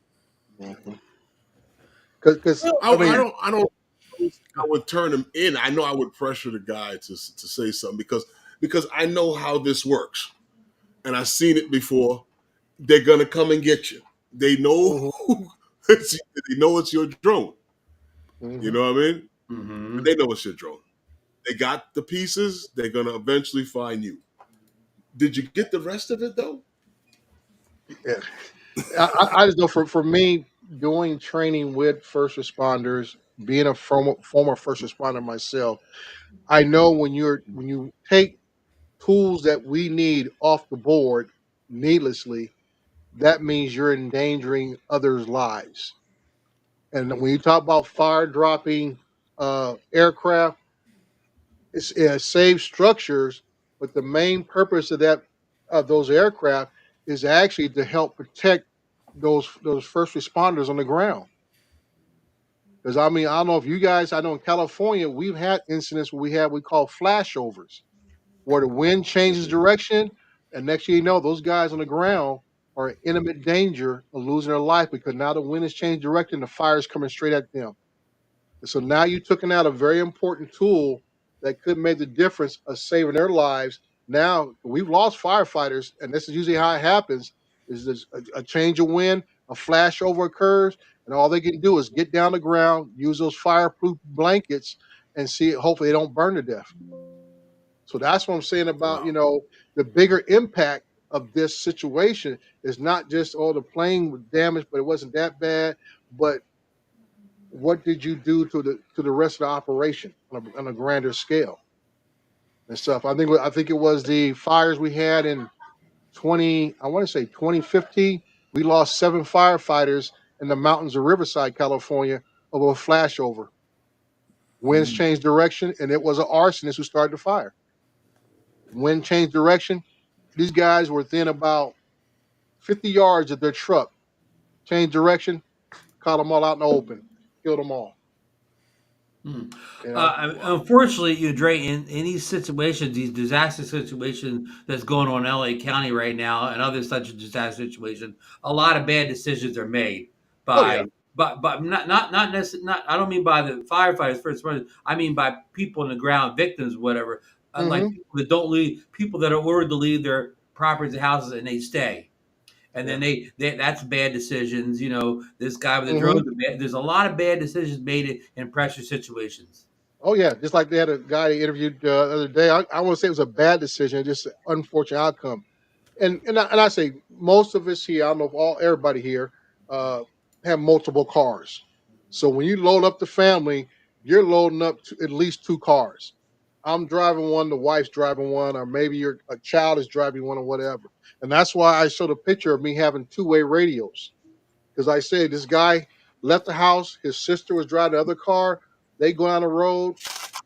Because Well, I I mean, don't. I would turn him in. I know I would pressure the guy to say something because I know how this works and I've seen it before. They're gonna come and get you. They know mhm, they know it's your drone. You mhm. know what I mean? Hmm. They know it's your drone. They got the pieces. They're gonna eventually find you. Did you get the rest of it though? Yeah. I just know for me doing training with first responders, being a former first responder myself, I know when you take tools that we need off the board needlessly, that means you're endangering others' lives. And when you talk about fire dropping aircraft, it saves structures, but the main purpose of that of those aircraft is actually to help protect those first responders on the ground. Because I mean, I don't know if you guys, I know in California we've had incidents where we call flashovers, where the wind changes direction, and next thing you know, those guys on the ground are in imminent danger of losing their life because now the wind has changed direction, the fire is coming straight at them. And so now you took out a very important tool that could make the difference of saving their lives. Now we've lost firefighters, and this is usually how it happens: is this a change of wind, a flashover occurs, and all they can do is get down the ground, use those fireproof blankets, and see. Hopefully, they don't burn to death. So that's what I'm saying about Wow. the bigger impact of this situation is not just the plane was damaged, but it wasn't that bad, but what did you do to the rest of the operation on a grander scale and stuff? I think it was the fires we had in 2015. We lost 7 firefighters in the mountains of Riverside, California, over a flashover. Winds changed direction, and it was an arsonist who started the fire. Wind changed direction. These guys were within about 50 yards of their truck. Changed direction, caught them all out in the open, killed them all. Hmm. You know. Wow. Unfortunately, you Dre, in these situations, these disaster situations that's going on in LA County right now, and other such a disaster situation, a lot of bad decisions are made Oh yeah. by, but not necessarily. Not I don't mean by the firefighters first responders. I mean by people on the ground, victims, whatever. Like Hmm. people that don't leave, people that are ordered to leave their properties and houses, and they stay. And Yeah. then they that's bad decisions. This guy with the Hmm. drones. There's a lot of bad decisions made in pressure situations. Oh yeah, just like they had a guy they interviewed the other day. I want to say it was a bad decision, just an unfortunate outcome. And I say most of us here, I don't know if everybody here uh, have multiple cars. So when you load up the family, you're loading up at least 2 cars. I'm driving one, the wife's driving one, or maybe a child is driving one, or whatever. And that's why I showed a picture of me having two-way radios because I said this guy left the house. His sister was driving the other car. They go down the road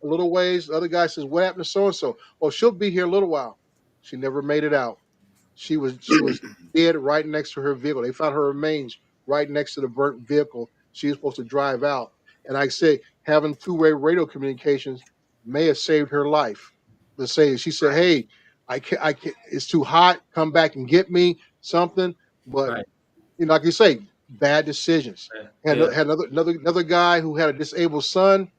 a little ways. The other guy says, "What happened to so and so?" "Oh, she'll be here a little while." She never made it out. She was dead right next to her vehicle. They found her remains right next to the burnt vehicle she was supposed to drive out. And I say having two-way radio communications may have saved her life. Let's say she said, "Hey, I can't. It's too hot. Come back and get me something." But Right. like you say, bad decisions. Had, Yeah. had another guy who had a disabled son.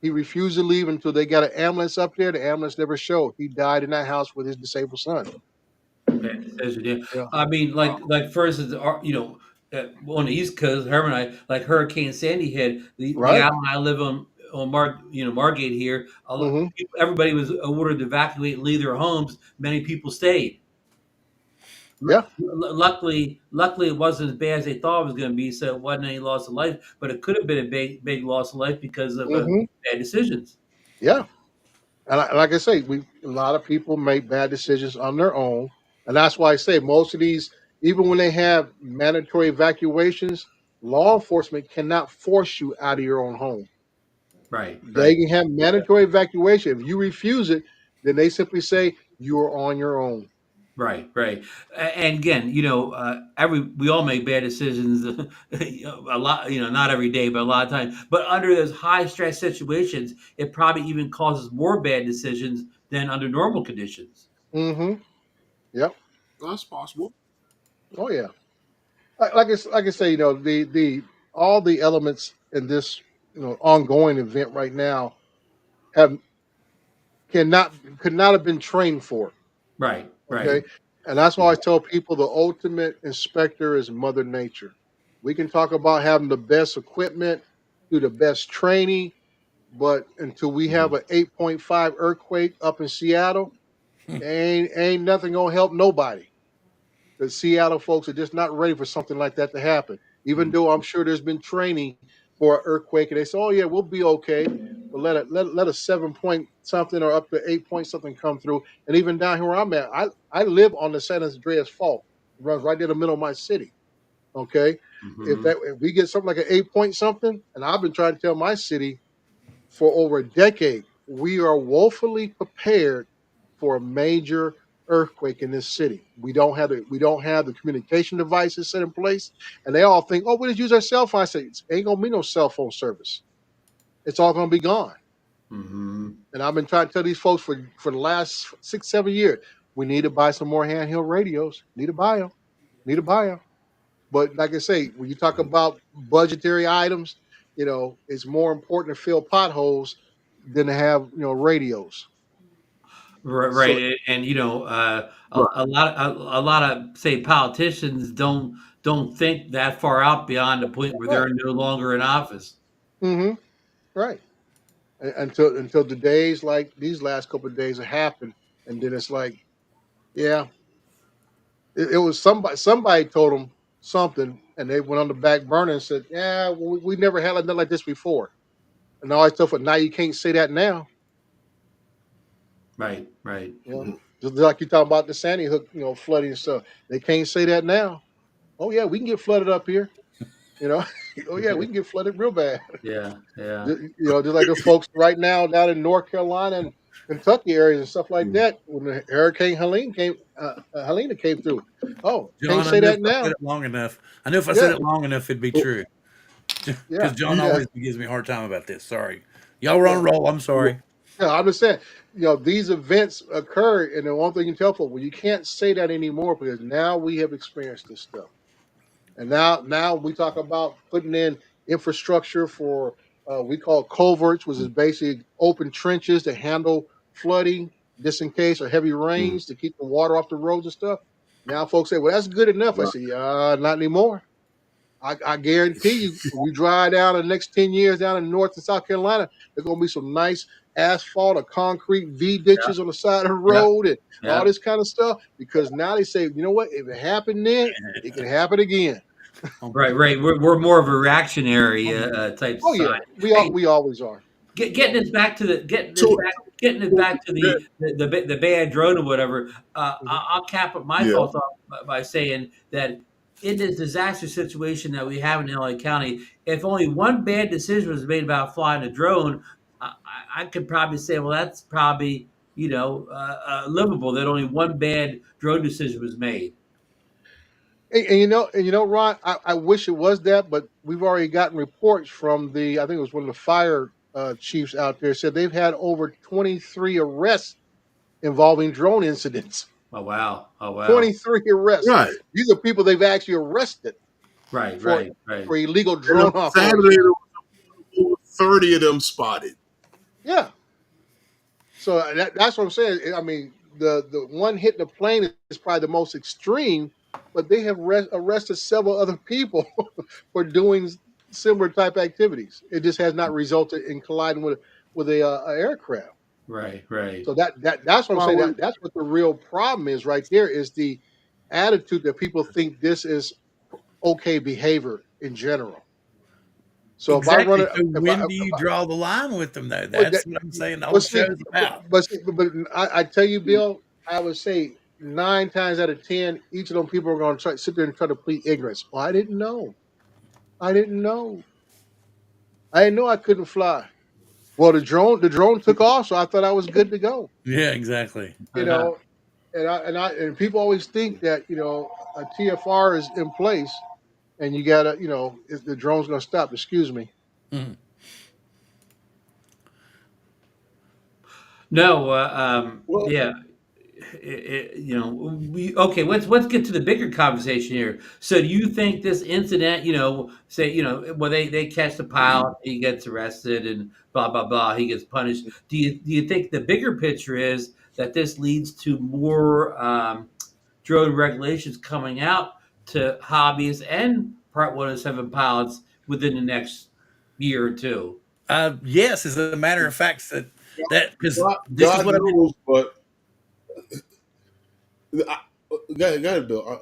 He refused to leave until they got an ambulance up there. The ambulance never showed. He died in that house with his disabled son. Bad decision. Yeah. Yeah. I mean, Wow. like for instance, on the East Coast, Herman and I, like Hurricane Sandy hit the Right. island I live on Margate here. Hmm. Everybody was ordered to evacuate and leave their homes. Many people stayed. Yeah. Luckily, it wasn't as bad as they thought it was going to be, so it wasn't any loss of life. But it could have been a big loss of life because of Hmm. bad decisions. Yeah. And like I say, a lot of people make bad decisions on their own, and that's why I say most of these, even when they have mandatory evacuations, law enforcement cannot force you out of your own home. Right. They Right. can have mandatory evacuation. If you refuse it, then they simply say you are on your own. Right, right. And again, every we all make bad decisions a lot, not every day, but a lot of times. But under those high stress situations, it probably even causes more bad decisions than under normal conditions. Mm-hmm. Yep. That's possible. Oh yeah. Like I say, the all the elements in this ongoing event right now have cannot could not have been trained for. Right, right. Okay, and that's why I Mhm. tell people the ultimate inspector is Mother Nature. We can talk about having the best equipment, do the best training, but until we have Mhm. an 8.5 earthquake up in Seattle, ain't nothing gonna help nobody. The Seattle folks are just not ready for something like that to happen. Even Mhm. though I'm sure there's been training for an earthquake, and they say, "Oh yeah, we'll be okay." But let a 7 point something or up to 8 point something come through, and even down here where I'm at, I live on the San Andreas Fault. It runs right in the middle of my city. Okay, Hmm. if we get something like an 8 point something, and I've been trying to tell my city for over a decade, we are woefully prepared for a major earthquake in this city. We don't have the communication devices set in place, and they all think, oh, we just use our cell phone. I say, ain't gonna be no cell phone service. It's all gonna be gone. Hmm. And I've been trying to tell these folks for the last 6, 7 years, we need to buy some more handheld radios. Need to buy them. Need to buy them. But like I say, when you talk about budgetary items, it's more important to fill potholes than to have radios. Right, So right. And Right. a lot of say politicians don't think that far out beyond the point where right, they're no longer in office. hmm right. Until the days like these last couple of days have happened, and then it's like, yeah, it was somebody told them something, and they went on the back burner and said, yeah, we never had nothing like this before. And all I stuff, but now you can't say that now. Right, right. You know, Mhm. just like you talking about the Sandy Hook, flooding and stuff. They can't say that now. Oh yeah, we can get flooded up here. You know, oh yeah, we can get flooded real bad. Yeah, yeah. Just like the folks right now down in North Carolina and Kentucky areas and stuff like Mhm. that. When the Hurricane Helena came through. Oh, can't John, I say knew if that I said now. it long enough. I knew if I said Yeah, it long enough, it'd be Well, true. yeah, Because John yeah, always gives me a hard time about this. Sorry. Y'all were on yeah. a roll. I'm well, sorry. Yeah, I'm just saying. These events occur, and the one thing you can tell folks, well, you can't say that anymore because now we have experienced this stuff. And now we talk about putting in infrastructure for we call culverts, which is basically open trenches to handle flooding, just in case of heavy mhm. rains to keep the water off the roads and stuff. Now folks say, well, that's good enough. I Right. say, not anymore. I guarantee you, when you drive down the next 10 years down in North and South Carolina, there's gonna be some nice asphalt or concrete V Yeah, ditches on the side of the yeah, road and all yeah. this kind of stuff. Because now they say, you know what, if it happened then, it can happen again. Um, Right, right. We're more of a reactionary type Oh yeah, society. Hey, we always are. We getting always this back to the getting this So, back getting it so back to the bad drone or whatever. mhm. I'll cap up my yeah. thoughts off by saying that in this disaster situation that we have in LA County, if only one bad decision was made about flying a drone, I could probably say, well, that's probably livable. That only one bad drone decision was made. And Ron, I wish it was that, but we've already gotten reports from I think it was one of the fire chiefs out there said they've had over 23 arrests involving drone incidents. Oh wow! Oh wow! 23 arrests. Right. These are people they've actually arrested Right, for right, right. for illegal And on drone Saturday, operations. there was over 30 of them spotted. Yeah. So that's what I'm saying. I mean, the one hitting the plane is probably the most extreme, but they have arrested several other people for doing similar type activities. It just has not resulted in colliding with a aircraft. Right, right. So that's what I'm Well, saying. That's what the real problem is right there is the attitude that people think this is okay behavior in general. So if I run exactly. it, So if I, when do if you I draw the line with them, though? well, That's what I'm saying. The whole but see, show's about. but I tell you, Bill, I would say 9 times out of 10, each of them people are going to sit there and try to plead ignorance. Well, I didn't know. I didn't know. I didn't know I couldn't fly. Well, the drone took off, so I thought I was good to go. Yeah, exactly. You know, And people always think that a TFR is in place, and you gotta the drone's gonna stop. Excuse me. Mhm. No, Well, yeah, we okay. Let's get to the bigger conversation here. So, do you think this incident, say, well, they catch the pilot, he gets arrested, and blah blah blah, he gets punished. Do you think the bigger picture is that this leads to more drone regulations coming out to hobbyists and Part 107 pilots within the next year or two? Yes, as a matter of fact, that because this is God what I've been. knows, but I, go ahead, Bill.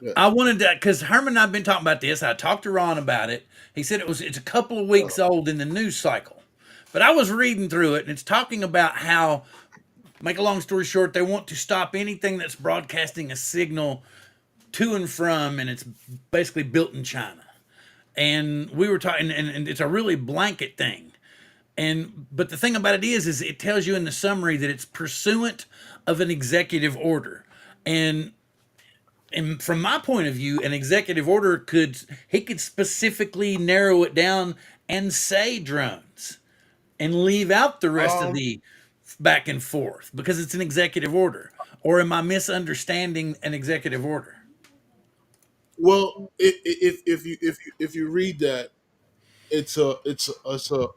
Yeah. I wanted to because Herman and I've been talking about this. I talked to Ron about it. He said it's a couple of weeks old in the news cycle, but I was reading through it and it's talking about how, make a long story short, they want to stop anything that's broadcasting a signal to and from, and it's basically built in China. And we were talking, and it's a really blanket thing. And but the thing about it is it tells you in the summary that it's pursuant of an executive order. And from my point of view, an executive order could specifically narrow it down and say drones and leave out the rest of Um. the back and forth because it's an executive order. Or am I misunderstanding an executive order? Well, if you read that, it's a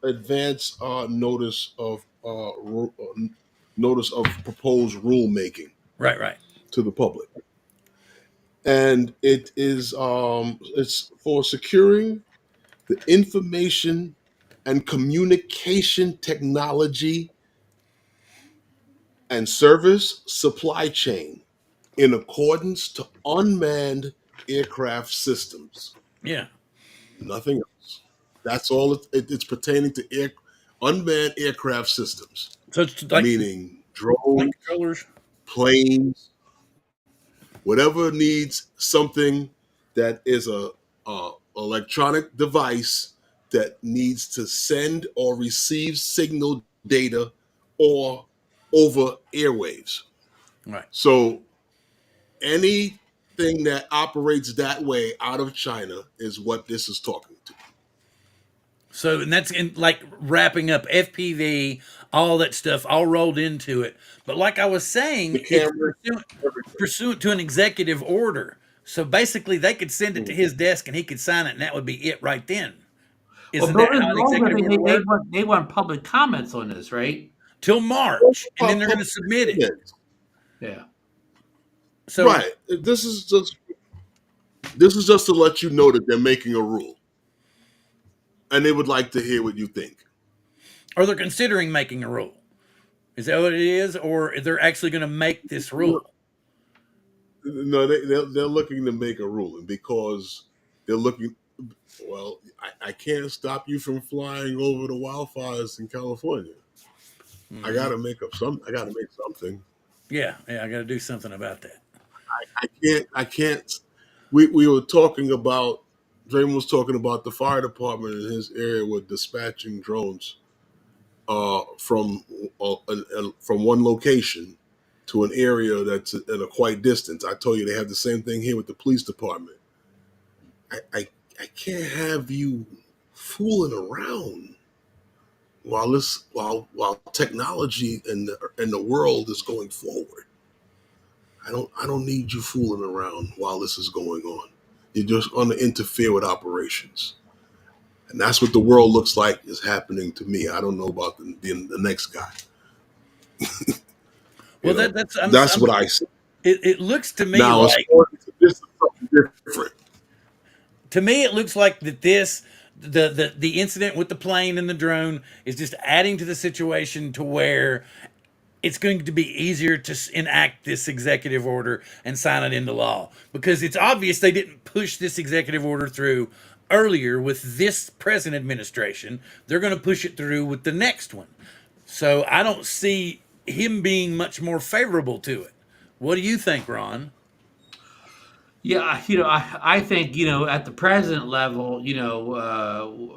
advance notice of proposed rulemaking Right, right. to the public, and it's for securing the information and communication technology and service supply chain in accordance to unmanned aircraft systems. Yeah. Nothing else. That's all it's pertaining to unmanned aircraft systems, So it's meaning like drones, controllers. planes, whatever needs something that is a electronic device that needs to send or receive signal data or over airwaves. Right. So anything that operates that way out of China is what this is talking to. So, and that's like wrapping up FPV, all that stuff, all rolled into it. But like I was The saying, it's camera, everything. pursuant to an executive order. So basically, they could send it to Hmm. his desk and he could sign it, and that would be it right then. Well, Isn't Bill, that as how an long as executive order works? they want public comments on this, right? Till March, and then they're going to submit it. Yeah. So, Right. This is just to let you know that they're making a rule, and they would like to hear what you think. or they're considering making a rule. Is that what it is, or they're actually going to make this No, rule? no, they're looking to make a ruling because they're looking. Well, I can't stop you from flying over the wildfires in California. I Hmm. got to make up some. I got to make something. Yeah, yeah, I got to do something about that. I can't. I can't. We were talking about. Draymond was talking about the fire department in his area were dispatching drones from one location to an area that's at a quite distance. I told you they have the same thing here with the police department. I can't have you fooling around while technology and the world is going forward. I don't need you fooling around while this is going on. You're just going to interfere with operations. And that's what the world looks like is happening to me. I don't know about the next guy. Well, You know, that's that's what I see. it looks to me Now, as like far as this is something different. it looks like that the incident with the plane and the drone is just adding to the situation to where it's going to be easier to enact this executive order and sign it into law because it's obvious they didn't push this executive order through earlier with this present administration. They're going to push it through with the next one. So I don't see him being much more favorable to it. What do you think, Ron? Yeah, I think, at the president level,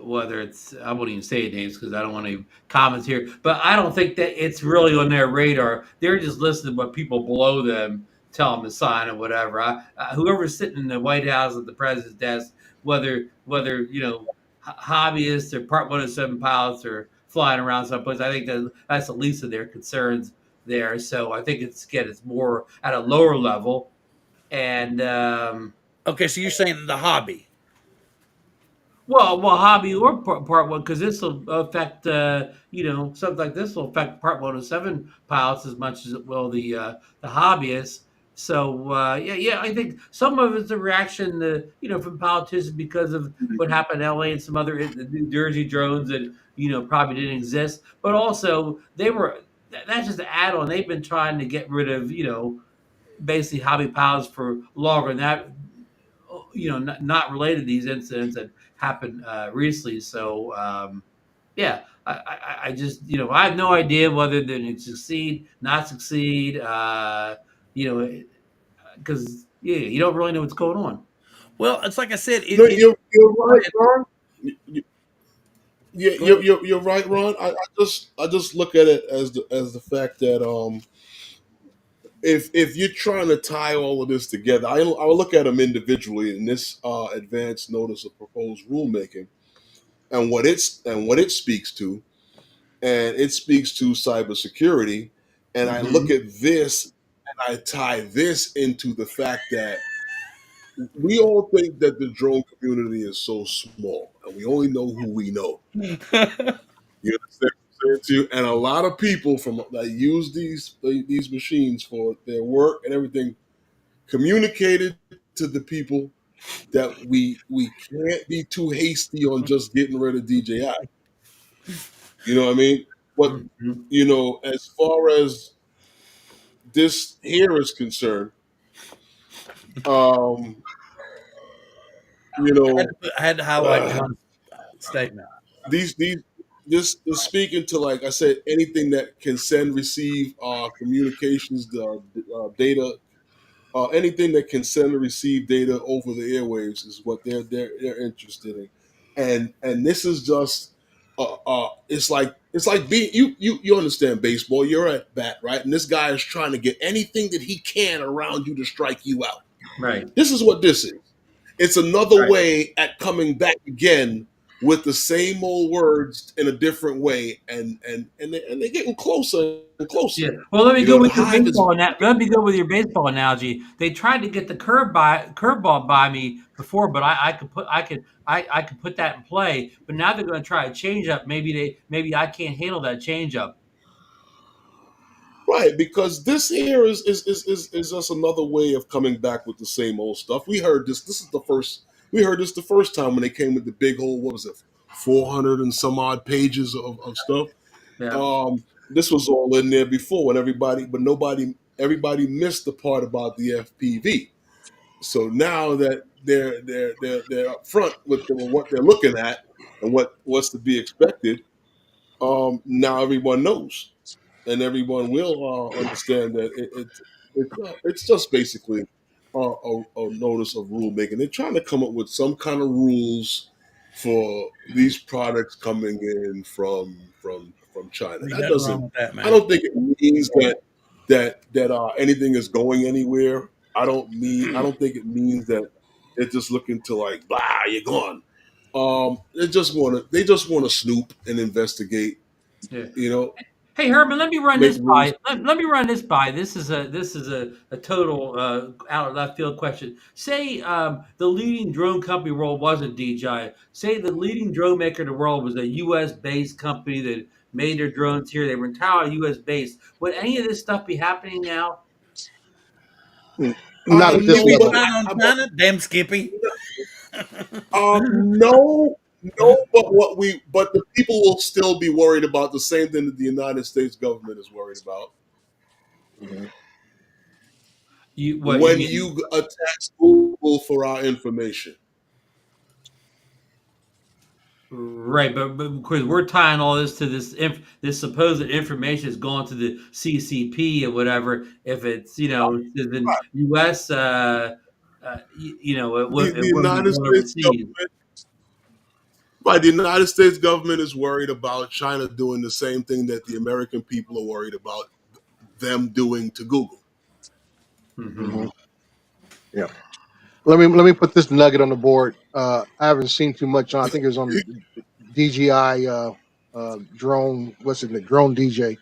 whether it's, I won't even say names because I don't want any comments here, but I don't think that it's really on their radar. They're just listening to what people below them tell them to sign or whatever. Whoever's sitting in the White House at the president's desk, whether hobbyists or Part 107 pilots or flying around someplace, I think that's the least of their concerns there. So I think it's more at a lower level. And Okay, so you're saying the hobby. hobby or part one, because this will affect, something like this will affect Part 107 pilots as much as it will the hobbyists. So yeah, I think some of it's a reaction to, from politicians because of what happened in LA and some other the New Jersey drones that probably didn't exist, but also that's just an add-on. They've been trying to get rid of basically hobby pilots for longer than that, not related to these incidents that happened recently. So yeah, I just I have no idea whether they're going to succeed, not succeed. You know, because yeah, you don't really know what's going on. Well, it's like I said. No, you're Go right, ahead. Ron. Yeah, Go ahead. you're right, Ron. I just look at it as the fact that if you're trying to tie all of this together, I'll look at them individually in this advanced notice of proposed rulemaking and what it speaks to, and it speaks to cybersecurity. And I look Hmm. at this and I tie this into the fact that we all think that the drone community is so small, and we only know who we know. You understand what I'm saying to you? And a lot of people from that use these machines for their work and everything communicated to the people that we can't be too hasty on just getting rid of DJI. You know what I mean? But Hmm. as far as this here is concerned, um, you know, I had to highlight uh, John's statement. these this is speaking to, like I said, anything that can send, receive communications, data, anything that can send or receive data over the airwaves is what they're interested in, and this is just it's like being you understand baseball. You're at bat, right, and this guy is trying to get anything that he can around you to strike you out. Right. This is what this is. It's another Right. way at coming back again with the same old words in a different way, and they're getting closer and closer. Yeah. Well, let me go The with your hive is baseball Let me go with your baseball analogy. They tried to get the curveball by me before, but I could put that in play. But now they're going to try a change up. Maybe I can't handle that change up. right, because this here is just another way of coming back with the same old stuff. We heard this. This is the first. We heard this the first time when they came with the big whole. What was it? 400 and some odd pages of stuff. Yeah. This was all in there before, and everybody missed the part about the FPV. So now that they're up front with what they're looking at and what's to be expected, now everyone knows, and everyone will understand that it's just basically a notice of rulemaking. They're trying to come up with some kind of rules for these products coming in from China. Ain't That nothing wrong doesn't. with that, I man. don't think it means that anything is going anywhere. I don't think it means that they're just looking to, like, blah, you're gone. They just want to snoop and investigate. Yeah. You know, Hey Herman, let me run make this rules. by. Let me run this by. This is a total out of left field question. Say the leading drone company in the world wasn't DJI. Say the leading drone maker in the world was a U.S. based company that made their drones here. They were entirely U.S. based. Would any of this stuff be happening now? Not at this Skippy No, level. spying on China? Damn Skippy. no, but the people will still be worried about the same thing that the United States government is worried about. Mhm. What you When mean? you attack Google for our information, Right, but because we're tying all this to this supposed information is going to the CCP or whatever. If it's in U.S. it The, would the it wouldn't be United well States received. government, right? The United States government is worried about China doing the same thing that the American people are worried about them doing to Google. Hmm. Hmm. Yeah. Let me put this nugget on the board. I haven't seen too much on. I think it was on DJI drone. What's it? The drone DJ. Yep.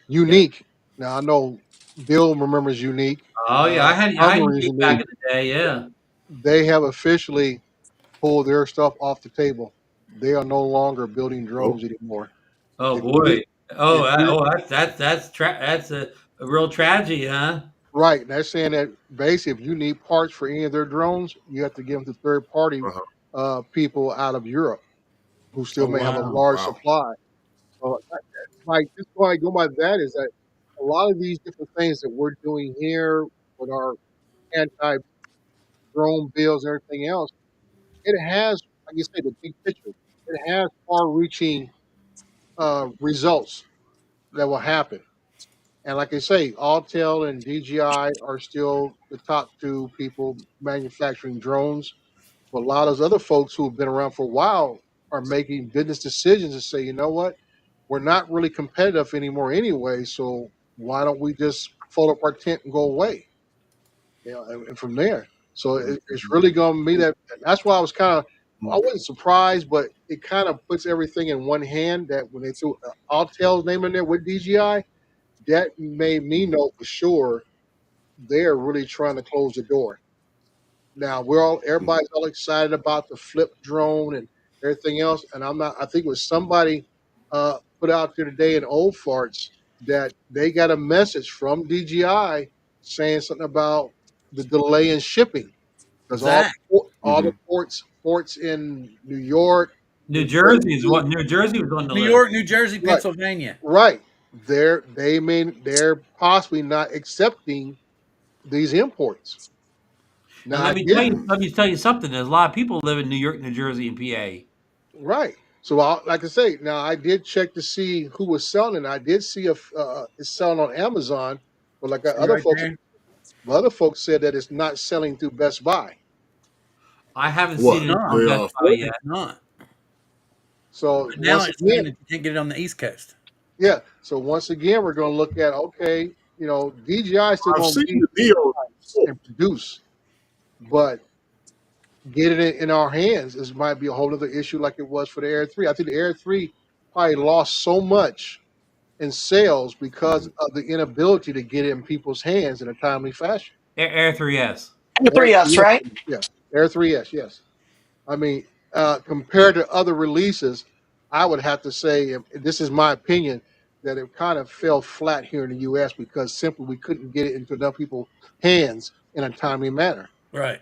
Unique. Now I know Bill remembers Unique. Oh yeah, I had Armor is Unique back Unique. in the day. Yeah. They have officially pulled their stuff off the table. They are no longer building Oh, drones anymore. Oh If you boy. Oh, if you that's a real tragedy, huh? right, they're saying that basically if you need parts for any of their drones, you have to give them to third party uh-huh. people out of Europe who still Oh may have a wow. large Wow. supply. So, like, just why I go by that is that a lot of these different things that we're doing here with our anti drone bills and everything else, it has, like you say, the big picture. It has far reaching results that will happen. And like I say, Alltel and DJI are still the top two people manufacturing drones. But a lot of those other folks who have been around for a while are making business decisions to say, you know what, we're not really competitive anymore anyway. So why don't we just fold up our tent and go away? And from there. So it's really going to be that. That's why I was kind of, I wasn't surprised, but it kind of puts everything in one hand. That when they threw Alltel's name in there with DJI, that made me know for sure they're really trying to close the door. Now everybody's all excited about the flip drone and everything else, and I'm not. I think it was somebody put out there today in Old Farts that they got a message from DJI saying something about the delay in shipping because Zach. all the ports in New York, New New Jersey is Jersey, what New Jersey was on the New list. York, New Jersey, right, Pennsylvania. right, they're possibly not accepting these imports. And Now I did. let me tell you something. There's a lot of people live in New York, New Jersey, and PA. Right. So, like I say, now I did check to see who was selling it. I did see it's selling on Amazon, but like See right there. other folks said that it's not selling through Best Buy. I haven't It's seen What? it not. on They Best are Buy It's yet. not. So But now once it's saying again, that you can't get it on the East Coast. yeah. So once again, we're going to look at okay, DJI is still I've going to seen be the Neo before. and produce, but getting it in our hands is might be a whole other issue, like it was for the Air 3. I think the Air 3 probably lost so much in sales because of the inability to get it in people's hands in a timely fashion. Air 3S. And Air 3S, 3S, right? yeah, Air 3S, yes. I mean, compared to other releases, I would have to say, and this is my opinion, that it kind of fell flat here in the U.S. because simply we couldn't get it into enough people's hands in a timely manner. Right.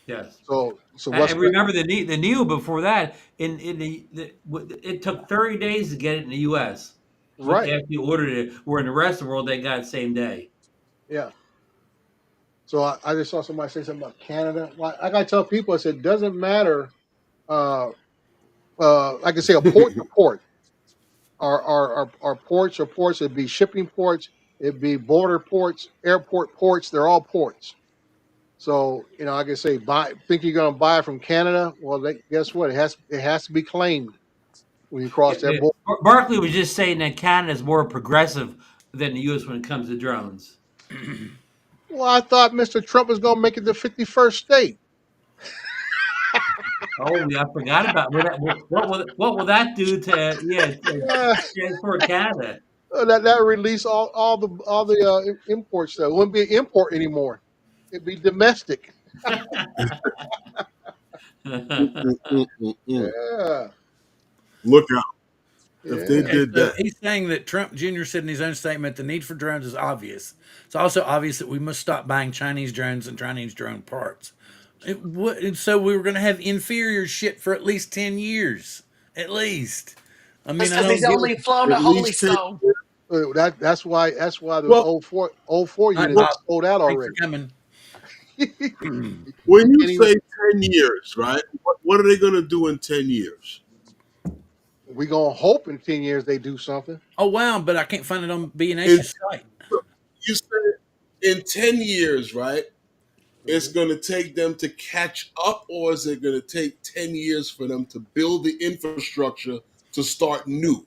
Yes. So And remember the Neo before that it took 30 days to get it in the U.S. right? After you ordered it, where in the rest of the world they got it same day. Yeah. So I just saw somebody say something about Canada. Well, I gotta tell people, I said, it doesn't matter. Uh, like I say, a port to port. Our ports are ports. It'd be shipping ports. It'd be border ports, airport ports. They're all ports. So like I say, think you're going to buy it from Canada? Well, guess what? It has to be claimed when you Yeah, cross that yeah. border. Barkley was just saying that Canada is more progressive than the U.S. when it comes to drones. Well, I thought Mr. Trump was going to make it the 51st state. Oh, yeah, I forgot about what will that do to Uh, transport Canada? that release all the import stuff. It wouldn't be an import anymore. It'd be domestic. Mm-mm-mm-mm. Yeah, Look out if they yeah. Okay, did so that. he's saying that Trump Jr. said in his own statement the need for drones is obvious. It's also obvious that we must stop buying Chinese drones and Chinese drone parts. And so we were going to have inferior shit for at least 10 years. At least. I That's mean, I because he's don't get what. only flown At a holy least 10 stone. years. That's why those Well, old four Hi, units Pop. are sold out Thanks for already. coming. You when you can't even. say 10 years, right? What are they going to do in 10 years? We gonna hope in 10 years they do something. Oh, wow, but I can't find it on In, B&H's site. you said in 10 years, right? it's Mhm. going to take them to catch up, or is it going to take 10 years for them to build the infrastructure to start new?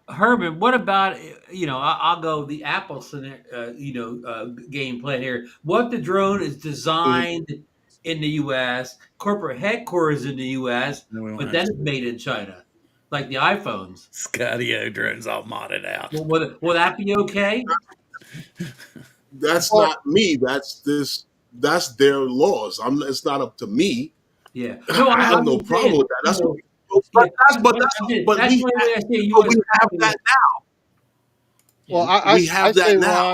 Herman, what about I'll go the Apple game plan here. What the drone is Mhm. designed in the U.S., corporate headquarters in the U.S., No, we don't but have then it's made in China, like the iPhones. Scotty O drones all modded out. Well, will that be okay? That's Well, not me. That's their laws. It's not up to me. Yeah. No, I have I'm no just problem saying. with that. That's what. Yeah. But That's the only way I see a U.S. have company. that now. Yeah. We I have say, that now.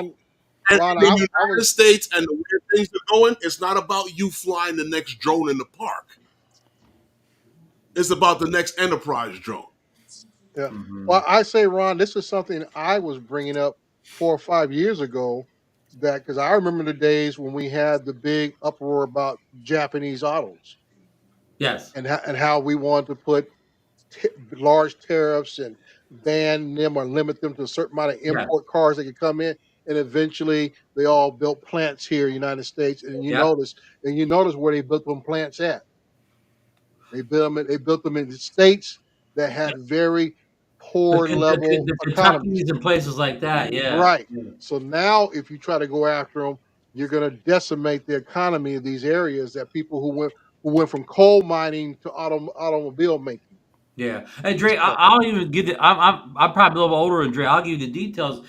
And Ron, in the I United was States and the way things are going, it's not about you flying the next drone in the park. It's about the next enterprise drone. yeah. Hmm. Well, I say, Ron, this is something I was bringing up 4 or 5 years ago. That because I remember the days when we had the big uproar about Japanese autos Yes. and how we wanted to put large tariffs and ban them or limit them to a certain amount of Yeah. import cars that could come in. And eventually, they all built plants here in the United States. Yep. And you notice where they built them plants at. They built them in the states that had very poor level The economies. Kentuckys and places like that. Yeah. Right. Yeah. So now, if you try to go after them, you're going to decimate the economy of these areas that people who went from coal mining to automobile making. Yeah, and Dre, So, I'll even give the. I'm probably a little older than Dre. I'll give you the details.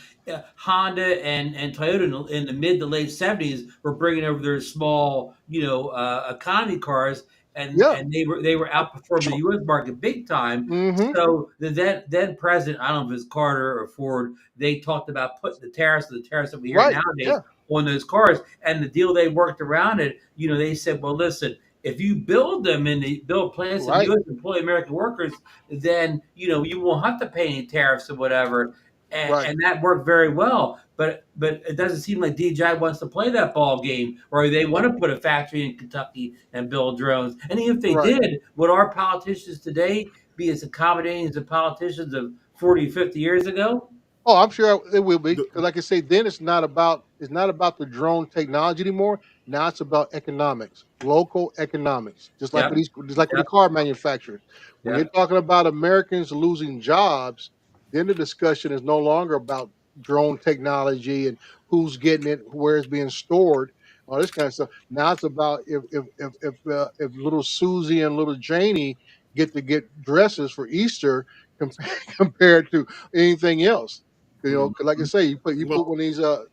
Honda and Toyota in the mid to late '70s were bringing over their small, economy cars, yeah. and they were outperforming the U.S. market big time. Mm-hmm. So then president, I don't know if it's Carter or Ford, they talked about putting the tariffs that we hear Right. nowadays Yeah. on those cars, and the deal they worked around it. They said, well, listen, if you build them and they build plants in the Right. U.S. employ American workers, then you won't have to pay any tariffs or whatever, Right. and that worked very well. But it doesn't seem like DJI wants to play that ball game, or they want Nope. to put a factory in Kentucky and build drones. And even if they Right. did, would our politicians today be as accommodating as the politicians of 40, 50 years ago? Oh, I'm sure it will be The, because, like I say, then it's not about the drone technology anymore. Now it's about economics, local economics, Yep, just like with the yep, car manufacturers. When you're yep. talking about Americans losing jobs, then the discussion is no longer about drone technology and who's getting it, where it's being stored, all this kind of stuff. Now it's about if little Susie and little Janie get to get dresses for Easter compared to anything else. Mhm. 'Cause like I say, you well, put one of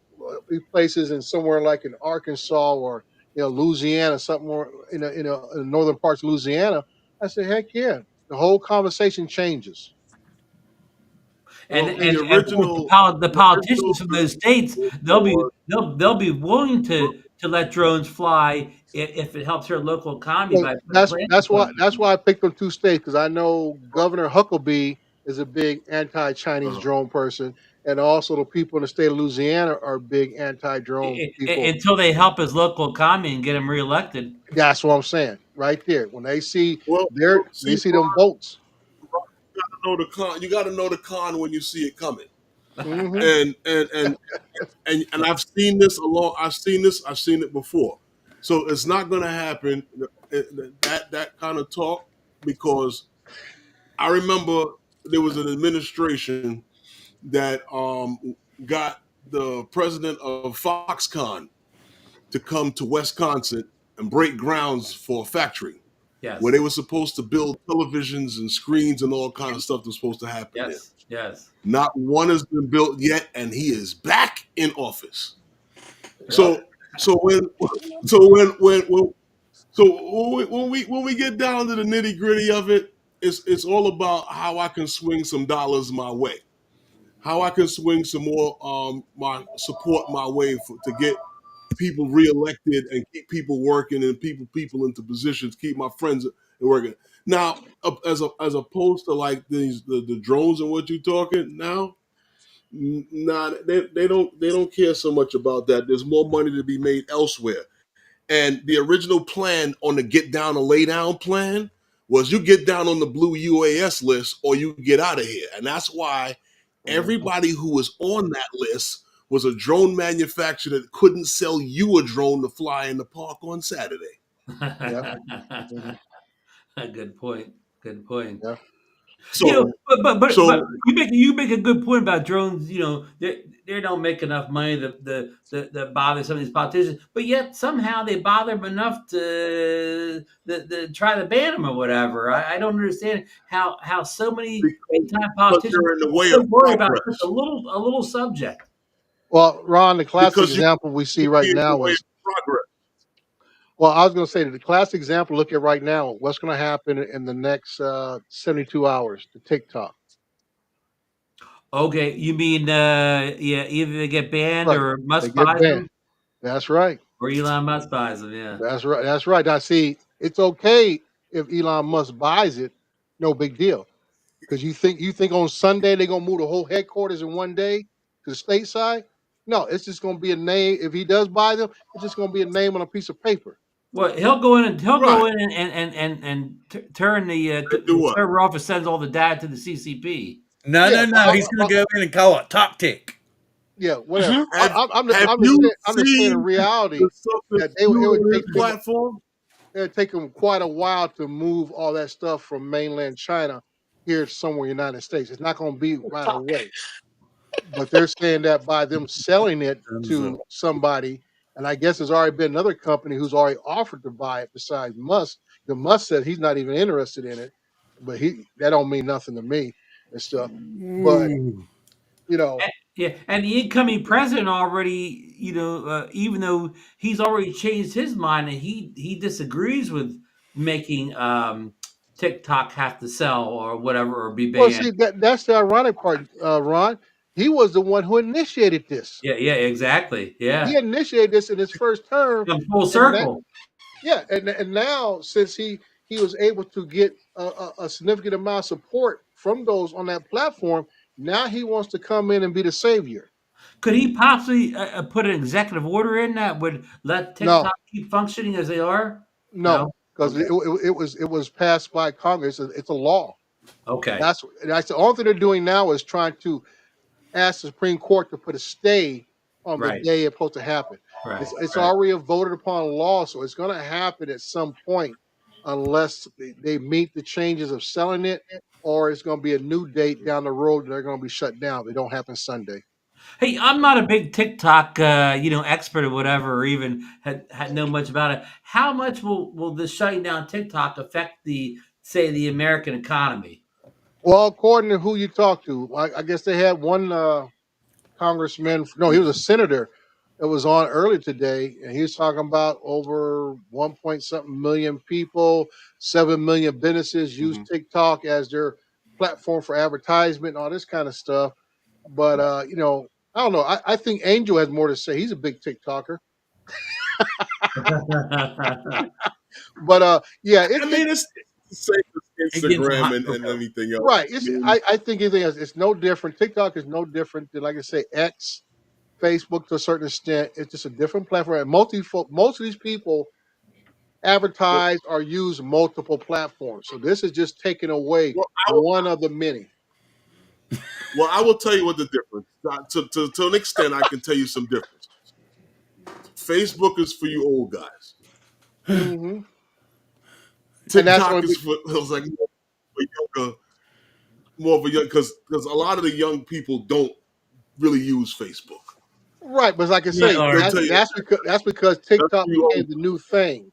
these places in somewhere like in Arkansas or Louisiana, something more in the northern parts of Louisiana. I say, heck yeah, the whole conversation changes. And well, the and and of course, original, the the original politicians from those states, they'll be was, they'll be willing to let drones fly if it helps their local economy So by putting plants in place. that's why I picked them two states because I know Governor Huckabee is a big anti-Chinese uh, drone person, and also the people in the state of Louisiana are big anti-drone people. Until they help his local economy and get him reelected. That's what I'm saying right there. When they see see, they see them votes. you got to know the con when you see it coming. Hmm. And I've seen this along. I've seen it before. So it's not going to happen. That kind of talk, because I remember there was an administration that got the president of Foxconn to come to Wisconsin and break grounds for a factory where Yes, they were supposed to build televisions and screens and all kind of stuff that was supposed to happen there. yes, yes. Not one has been built yet, and he is back in office. Yep. So so when so when so when we get down to the nitty gritty of it, it's all about how I can swing some dollars my way, how I can swing some more my support my way to get people reelected and keep people working and people into positions, keep my friends working. Now, as opposed to like the drones and what you're talking now, nah, they don't care so much about that. There's more money to be made elsewhere. And the original plan on the get down and lay down plan was you get down on the blue UAS list or you get out of here. And that's why Hmm. everybody who was on that list was a drone manufacturer that couldn't sell you a drone to fly in the park on Saturday. Yeah. Hmm. Good point. Good point. Yeah. So, But so you make a good point about drones. They don't make enough money to bother some of these politicians, but yet somehow they bother them enough to try to ban them or whatever. I don't understand how so many big time because politicians they're in the are way so of worried about such progress. a little subject. Well, Ron, the classic Because example we see you right be in the now way is, of progress. well, I was going to say that the classic example, look at right now, what's going to happen in the next 72 hours to TikTok. Okay, you mean yeah, either they get banned Right. or They Musk get buys banned. them That's right. or Elon Musk buys them. Yeah. That's right. That's right. Now, see, it's okay if Elon Musk buys it. No big deal. Because you think on Sunday they're gonna move the whole headquarters in one day to the stateside? No, it's just gonna be a name. If he does buy them, it's just gonna be a name on a piece of paper. Well, he'll go in and Right. turn And do the what? server off and sends all the data to the CCP. No, Yeah, no, no. He's going to go in and call it top tick. yeah, whatever. Have have I'm just you saying, the seen reality the stuff that that's it would on take his them platform? quite a while to move all that stuff from mainland China here somewhere in the United States. It's not going to be right Talk. away. But they're saying that by them selling it Thumbs up. to somebody, and I guess there's already been another company who's already offered to buy it besides Musk. The Musk said he's not even interested in it, but that don't mean nothing to me and stuff. But Ooh. you know, Yeah, and the incoming president already, even though he's already changed his mind and he disagrees with making TikTok have to sell or whatever or be well, banned. see that's the ironic part, Ron. He was the one who initiated this. Yeah, yeah, exactly. He Yeah, initiated this in his first term, come full and that circle. yeah, and now since he was able to get a significant amount of support from those on that platform, now he wants to come in and be the savior. Could he possibly put an executive order in that would let No, TikTok keep functioning as they are? no, No. because Okay. it was passed by Congress. It's a law. Okay. That's the only thing they're doing now is trying to ask the Supreme Court to put a stay on the Right. day it's supposed to happen. Right. It's Right. already a voted upon law, so it's going to happen at some point, unless they meet the changes of selling it, or it's going to be a new date down the road. They're going to be shut down. They don't happen Sunday. Hey, I'm not a big TikTok, expert or whatever, or even had know much about it. How much will this shutting down TikTok affect the American economy? Well, according to who you talk to, I guess they had one congressman. No, he was a senator that was on earlier today, and he was talking about over 1 point something million people, 7 million businesses use Hmm. TikTok as their platform for advertisement and all this kind of stuff. But I don't know. I think Angel has more to say. He's a big TikToker. But yeah, I mean, it's the same as It getting some Instagram hot and cocoa. anything else. right. I mean, I think anything else, it's no different. TikTok is no different than, like I say, X, Facebook to a certain extent. It's just a different platform. And most of these people well, advertise or use multiple platforms. So this is just taking away well, one of the many. I will tell you what the difference. To an extent, I can tell you some differences. Facebook is for you old guys. Hmm. And that's TikTok only is for, I was like, more of a young, because a lot of the young people don't really use Facebook. right. But like I Yeah, say, They'll or tell you that's because that's TikTok for you became old. the new thing.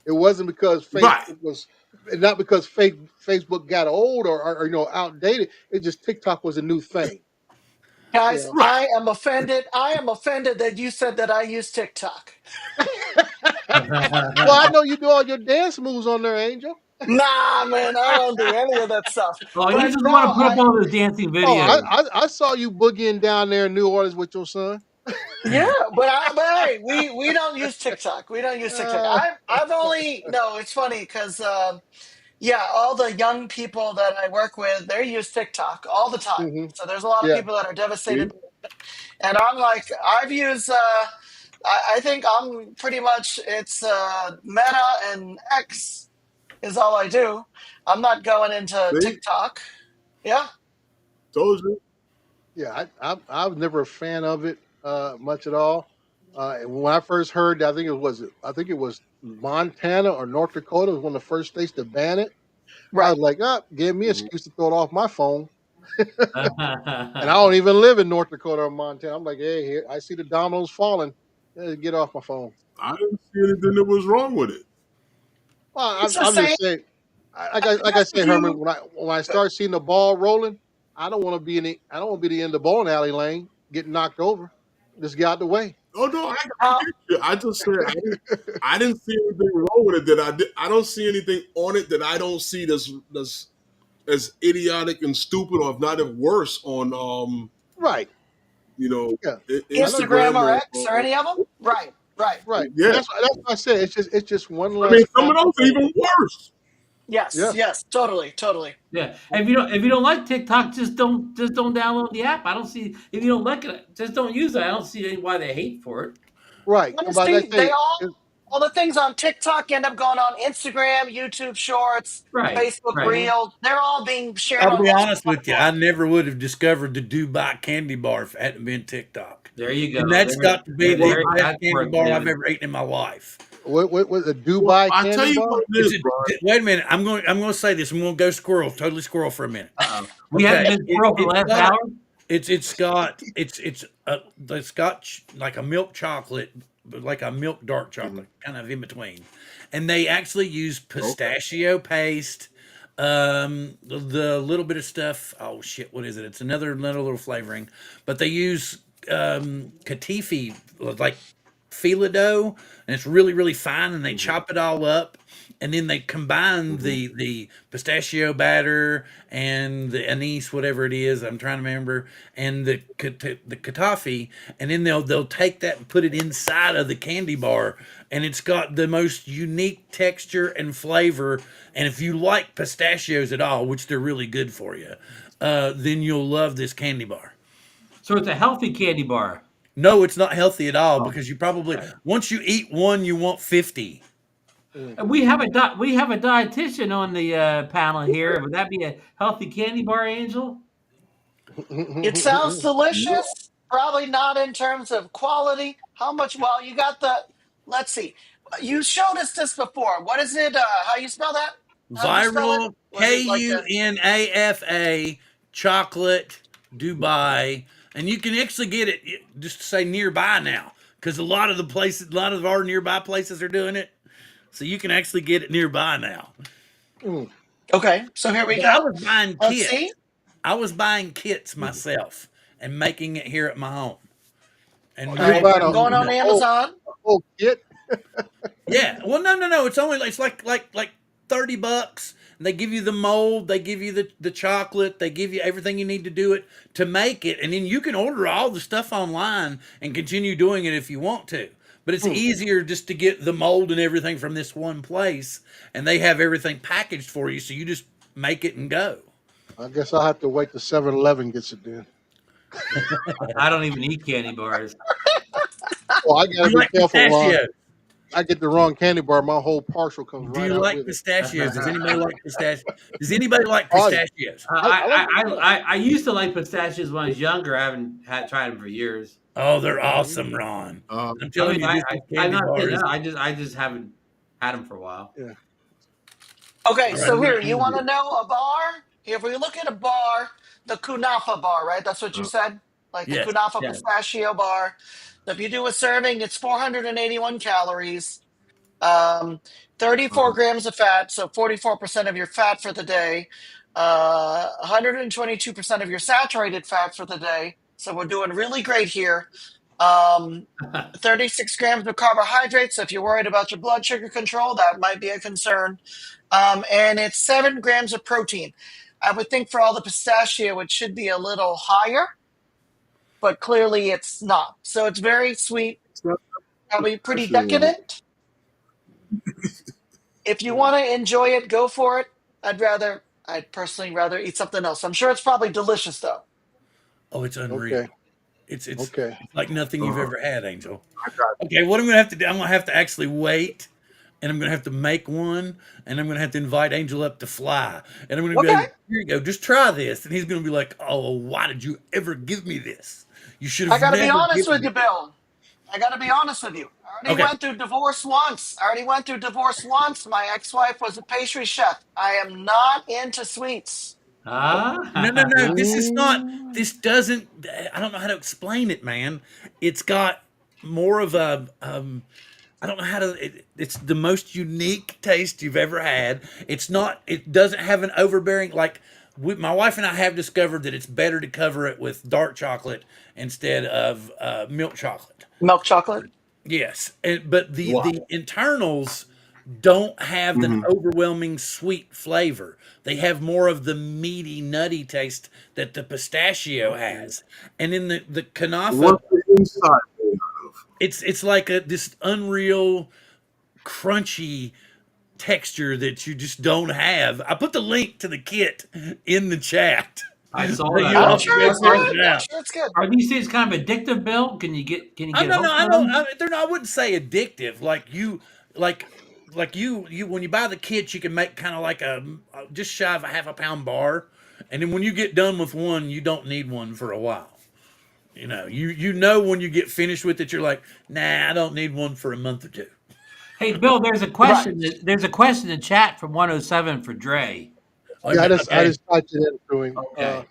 It wasn't because Right, Facebook was, not because Facebook got old or outdated. It just TikTok was a new thing. You Guys, know. right. I am offended. I am offended that you said that I use TikTok. Well, I know you do all your dance moves on there, Angel. Nah, man, I don't do any of that stuff. oh, he But just no, want to put up all those dancing Oh, I, videos. I I saw you boogieing down there in New Orleans with your son. yeah, but hey, we don't use TikTok. We don't use TikTok. Uh, I've only no. It's funny because yeah, all the young people that I work with, they use TikTok all the time. hmm. So there's a lot of Yeah. people that are See, devastated, and I'm like, I've used. I think I'm pretty much it's Meta and X is all I do. I'm not going into see, TikTok. Yeah. told you. Yeah. I was never a fan of it. much at all. And when I first heard, I think it was Montana or North Dakota was one of the first states to ban it. I Right. was like, give me an Mhm. excuse to throw it off my phone. And I don't even live in North Dakota or Montana. I'm like, hey, here I see the dominoes falling. Get off my phone. I didn't see anything that was wrong with it. Well, It's the I'm same. just saying, I like I guess say, if Herman, you when I start seeing the ball rolling, I don't want to be the end of the bowling alley lane getting knocked over. Just get out the way. Oh no, I how get you. I just said I didn't see anything wrong with it. That I don't see anything on it that I don't see that's as idiotic and stupid, or if not worse, on Right. you know Yeah. I know you. Instagram Instagram or X or or any of them. Right. Right. Right. yeah. That's what I said. It's just one I mean, less some of factor those are that even worse. Yes. yeah. Yes. Totally. Totally. Yeah, if you don't like TikTok, just don't download the app. I don't see if you don't like it, just don't use it. I don't see why they hate for it. Right. But I Honestly, they say all the things on TikTok end up going on Instagram, YouTube Shorts, Right, Facebook right. mhm. Reels. They're all being shared I'll on be multiple honest with you. I platforms. never would have discovered the Dubai candy bar if it hadn't been TikTok. There you go. And that's got to be Well, the There, best that's where candy it's bar I've living. ever eaten in my life. What was a well, Dubai I tell candy you what bar? it It's is, a, Brian. wait a minute. I'm going to say this. I'm going to go squirrel, totally squirrel for a minute. Uh-oh. We haven't Okay. been squirrel for the It's last got hour. it's got like a milk chocolate, but like a milk dark Mhm. chocolate, kind of in between, and they actually use Okay. pistachio paste, the little bit of stuff. Oh shit, what is it? It's another little flavoring, but they use katifi, like fila dough, and it's really really fine, and they Mhm. chop it all up, and then they combine Mhm. the pistachio batter and the anise, whatever it is, I'm trying to remember, and the katafi, and then they'll take that and put it inside of the candy bar, and it's got the most unique texture and flavor. And if you like pistachios at all, which they're really good for you, then you'll love this candy bar. So it's a healthy candy bar. No, it's not healthy at all Oh, because you probably okay. once you eat one, you want 50. Mm. And we have a dietitian on the panel here. Would that be a healthy candy bar, Angel? It sounds No. delicious. Probably not in terms of quality. How much? Well, you got the. Let's see. You showed us this before. What is it? How you spell that? How do you spell it? Viral Was it like a? Kunafa chocolate Dubai, and you can actually get it just to say nearby now because a lot of our nearby places are doing it, so you can actually get it nearby now. Mm. Okay, so here we But I go. was buying Let's kits. see. I was buying kits myself and making it here at my home. And You Okay, my bought I'm going on Amazon. a whole kit. yeah, well, no. It's like $30. And they give you the mold, they give you the chocolate, they give you everything you need to do it to make it, and then you can order all the stuff online and continue doing it if you want to. But it's Mm. easier just to get the mold and everything from this one place, and they have everything packaged for you, so you just make it and go. I guess I'll have to wait till 7-Eleven gets it then. I don't even eat candy bars. Oh, I gotta Do you be like careful, Ron. pistachios? I get the wrong candy bar, my whole partial comes Do right you out like with it. pistachios? Does anybody like pistachios? Does anybody like Oh yeah, pistachios? I like it. Yeah. I used to like pistachios when I was younger. I haven't had tried them for years. Oh, they're Mhm. awesome, Ron. I'm I telling mean, you, this I'm candy not bar kidding. is I just haven't had them for a while. Yeah. Okay, all right. so I'm gonna, here, I'm you gonna want do to it. know a bar? If we look at a bar, the Kunafa bar, right? That's what you said? Like the Yes. Kunafa Yeah. pistachio bar. So if you do a serving, it's 481 calories, um, 34 grams of fat, so 44% of your fat for the day, 122% of your saturated fat for the day. So we're doing really great here. Um, 36 grams of carbohydrates. So if you're worried about your blood sugar control, that might be a concern. And it's 7 grams of protein. I would think for all the pistachio, it should be a little higher, but clearly it's not. So it's very sweet, It's not probably pretty special anymore. decadent. If you Mm. want to enjoy it, go for it. I'd personally rather eat something else. I'm sure it's probably delicious though. Oh, it's unreal. Okay. It's Okay. like nothing you've Uh-huh. ever had, Angel. I got Okay, what I'm gonna have to do, I'm gonna have to actually wait and I'm going to have to make one, and I'm going to have to invite Angel up to fly, and I'm going to Okay. go, here you go, just try this, and he's going to be like, oh, why did you ever give me this? You should I have got to be never honest given with me you, Bill. I got to be honest with you. I already Okay. went through divorce once. I already went through divorce once. My ex-wife was a pastry chef. I am not into sweets. No, no, Ah, no. This is not. Mm. This doesn't. I don't know how to explain it, man. It's got more of a. I don't know how to. It's the most unique taste you've ever had. It's not. It doesn't have an overbearing like. My wife and I have discovered that it's better to cover it with dark chocolate instead of milk chocolate. Milk chocolate. Yes, but the Wow. internals don't have an Hmm. overwhelming sweet flavor. They have more of the meaty, nutty taste that the pistachio has. And in the kanafa, What's the inside made out of? it's like this unreal, crunchy texture that you just don't have. I put the link to the kit in the chat. I So saw that. you I'm all Are, can sure go it's are, check are, good. it I'm out. sure it's good. are these things kind of addictive, Bill? Can you I get no no hooked I on don't them? they're not I wouldn't say addictive like you when you buy the kits you can make kind of like a just shy of a half a pound bar, and then when you get done with one you don't need one for a while. You know when you get finished with it you're like, nah, I don't need one for a month or two. Hey, Bill, there's a Right. question. There's a question in chat from 107 for Dre. Yeah, I Okay. just typed it into him. Okay.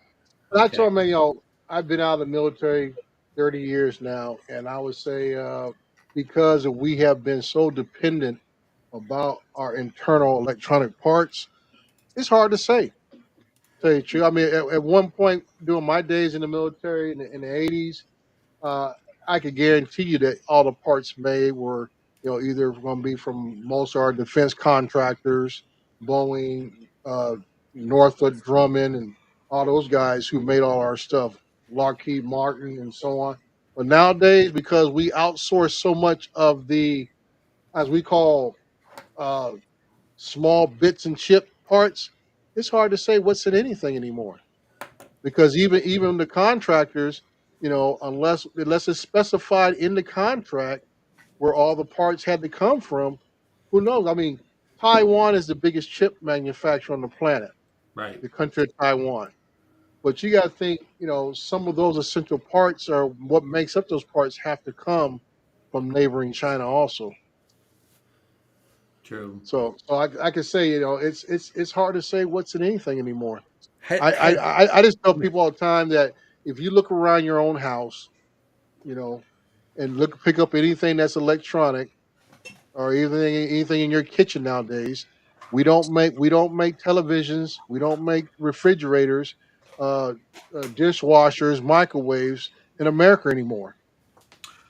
But I Okay. told him, I've been out of the military 30 years now, and I would say because we have been so dependent about our internal electronic parts, it's hard to say. Tell you the truth. I mean, at one point during my days in the military in the 80s, uh, I could guarantee you that all the parts made were, either going to be from most of our defense contractors, Boeing, Northrop Grumman, and all those guys who made all our stuff, Lockheed Martin, and so on. But nowadays, because we outsource so much of the, as we call, uh, small bits and chip parts, it's hard to say what's in anything anymore. Because even the contractors, unless it's specified in the contract where all the parts had to come from, who knows? I mean, Taiwan is the biggest chip manufacturer on the planet, Right. the country of Taiwan. But you got to think, some of those essential parts are what makes up those parts have to come from neighboring China also. True. So I can say, it's hard to say what's in anything anymore. Had, I just tell people all the time that if you look around your own house, you know, and pick up anything that's electronic or anything in your kitchen nowadays. We don't make televisions, we don't make refrigerators, uh, dishwashers, microwaves in America anymore.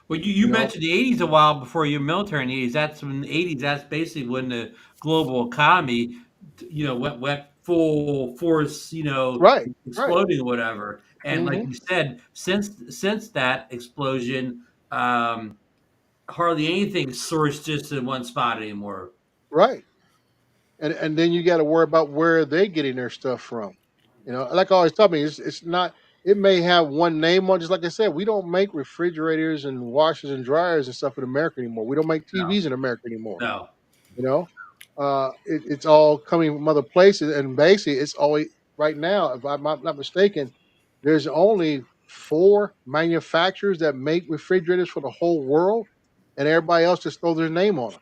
Well, you You know, mentioned the 80s a while before your military in the 80s. That's when the 80s, that's basically when the global economy, went full force, right, right. exploding or whatever. And like Hmm. you said, since that explosion, um, hardly anything sourced just in one spot anymore. Right. And then you got to worry about where they getting their stuff from. Like I always tell me, it's not. It may have one name on, just like I said. We don't make refrigerators and washers and dryers and stuff in America anymore. We don't make No, TVs in America anymore. no. You know, it's all coming from other places, and basically, it's always right now. If I'm not mistaken, there's only four manufacturers that make refrigerators for the whole world, and everybody else just throw their name on them.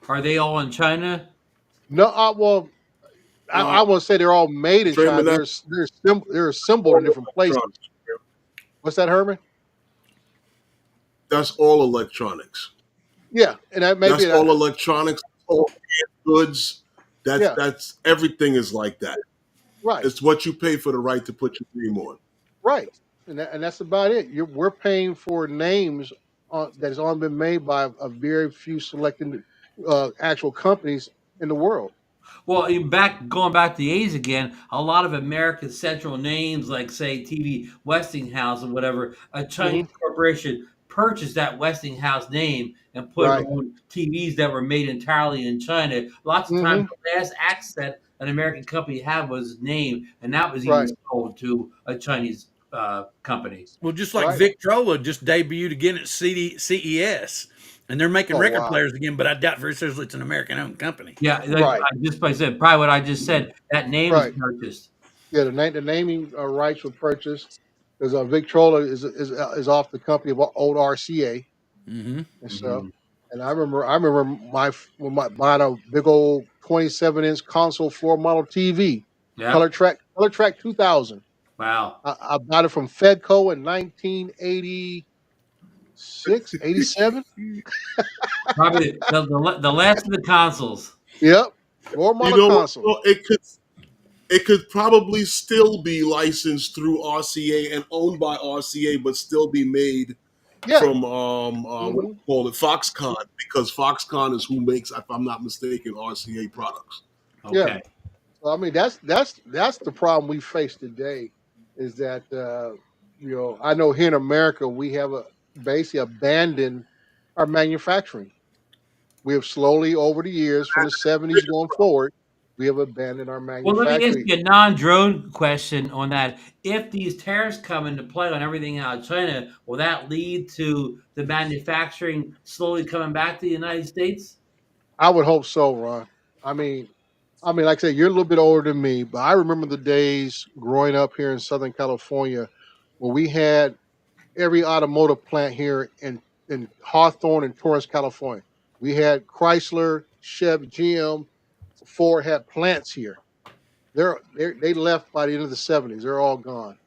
Are they all in China? No, well, I Uh, won't say they're all made in China. Freeman, that's They're assembled in all different places. electronics. What's that, Herman? That's all electronics. Yeah, and that maybe That's all electronics. All goods. That's yeah, that's everything is like that. right, It's what you pay for the right to put your name on. right, and that's about it. We're paying for names that has only been made by a very few selected actual companies in the world. Well, going back to the 80s again, a lot of American central names, like say TV Westinghouse or whatever, a Chinese Hmm. corporation purchased that Westinghouse name and put it Right. on TVs that were made entirely in China. Lots of times, Hmm. the last accent an American company had was his name, and that was even Right. sold to a Chinese company. well, just like Right. Victrola just debuted again at CES, And they're making Oh record wow. players again, but I doubt very seriously it's an American-owned company. Yeah, like Right. just by said, probably what I just said. That name is Right. purchased. Yeah. The naming rights were purchased because Victrola is off the company of old RCA Mm-hmm. and stuff. Hmm. And I remember my buying a big old 27-inch console floor model TV, Yep. Color Track 2000. Wow. I bought it from Fedco in 1986, 87. Probably the last of the consoles. Yep, floor You model know what? console. Well, it could probably still be licensed through RCA and owned by RCA, but still be made Yeah. from what do Hmm. you call it, Foxconn, because Foxconn is who makes, if I'm not mistaken, RCA products. Yeah. Okay. So I mean, that's the problem we face today, is that I know here in America we have basically abandoned our manufacturing. We have slowly over the years from the '70s going forward, we have abandoned our Well, let me ask manufacturing. you a non-drone question on that. If these tariffs come into play on everything out of China, will that lead to the manufacturing slowly coming back to the United States? I would hope so, Ron. I mean, like I said, you're a little bit older than me, but I remember the days growing up here in Southern California where we had every automotive plant here in Hawthorne and Torrance, California. We had Chrysler, Chevy, GM, Ford had plants here. They left by the end of the '70s. They're all gone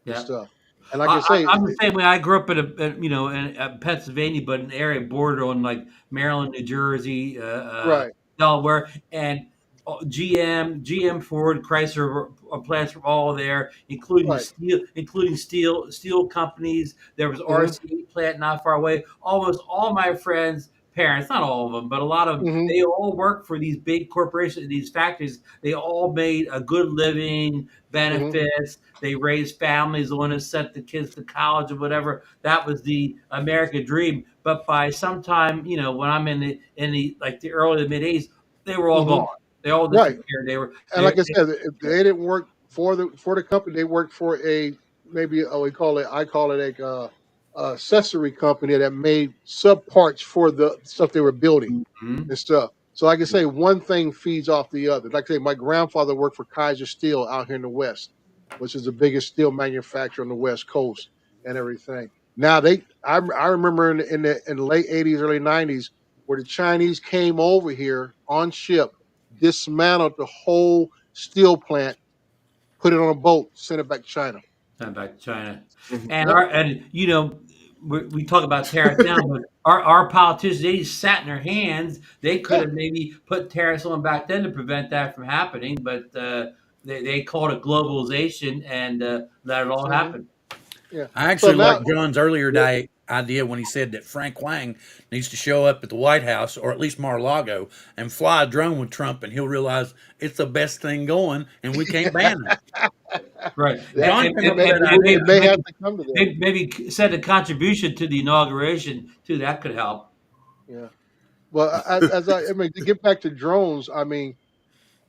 and Yeah. stuff. And like I say, I'm the same way. I grew up in Pennsylvania, but an area bordered on like Maryland, New Jersey, right, Delaware, and GM, Ford, Chrysler plants were all there, right, including steel companies. There was hmm RCA plant not far away. Almost all my friends' parents, not all of them, but a lot of them, hmm they all worked for these big corporations, these factories. They all made a good living, hmm benefits. They raised families, the one who sent the kids to college or whatever. That was the American dream. But by sometime, when I'm in the like the early to mid '80s, they were all hmm gone. They all right. disappeared. And like I said, if they didn't work for the company, they worked for a maybe we call it I call it a accessory company that made sub parts for the stuff they were building Mhm. and stuff. So like I can say one thing feeds off the other. Like I say, my grandfather worked for Kaiser Steel out here in the West, which is the biggest steel manufacturer on the West Coast and everything. Now I remember in the late '80s, early '90s, where the Chinese came over here on ship, dismantled the whole steel plant, put it on a boat, sent it back to China. Time back to China, Mhm. and Yep. we talk about tariffs now, but our politicians, they sat in their hands. They could Yeah. have maybe put tariffs on back then to prevent that from happening, but they called it globalization and let it all Hmm. happen. Yeah. I So actually now, like John's earlier day idea when he said that Frank Wang needs to show up at the White House or at least Mar-a-Lago and fly a drone with Trump, and he'll realize it's the best thing going, and we can't ban them. Right, yeah, John came up with that it idea. may have to come to that. maybe send a contribution to the inauguration too. That could help. Yeah. Well, I mean, to get back to drones, I mean,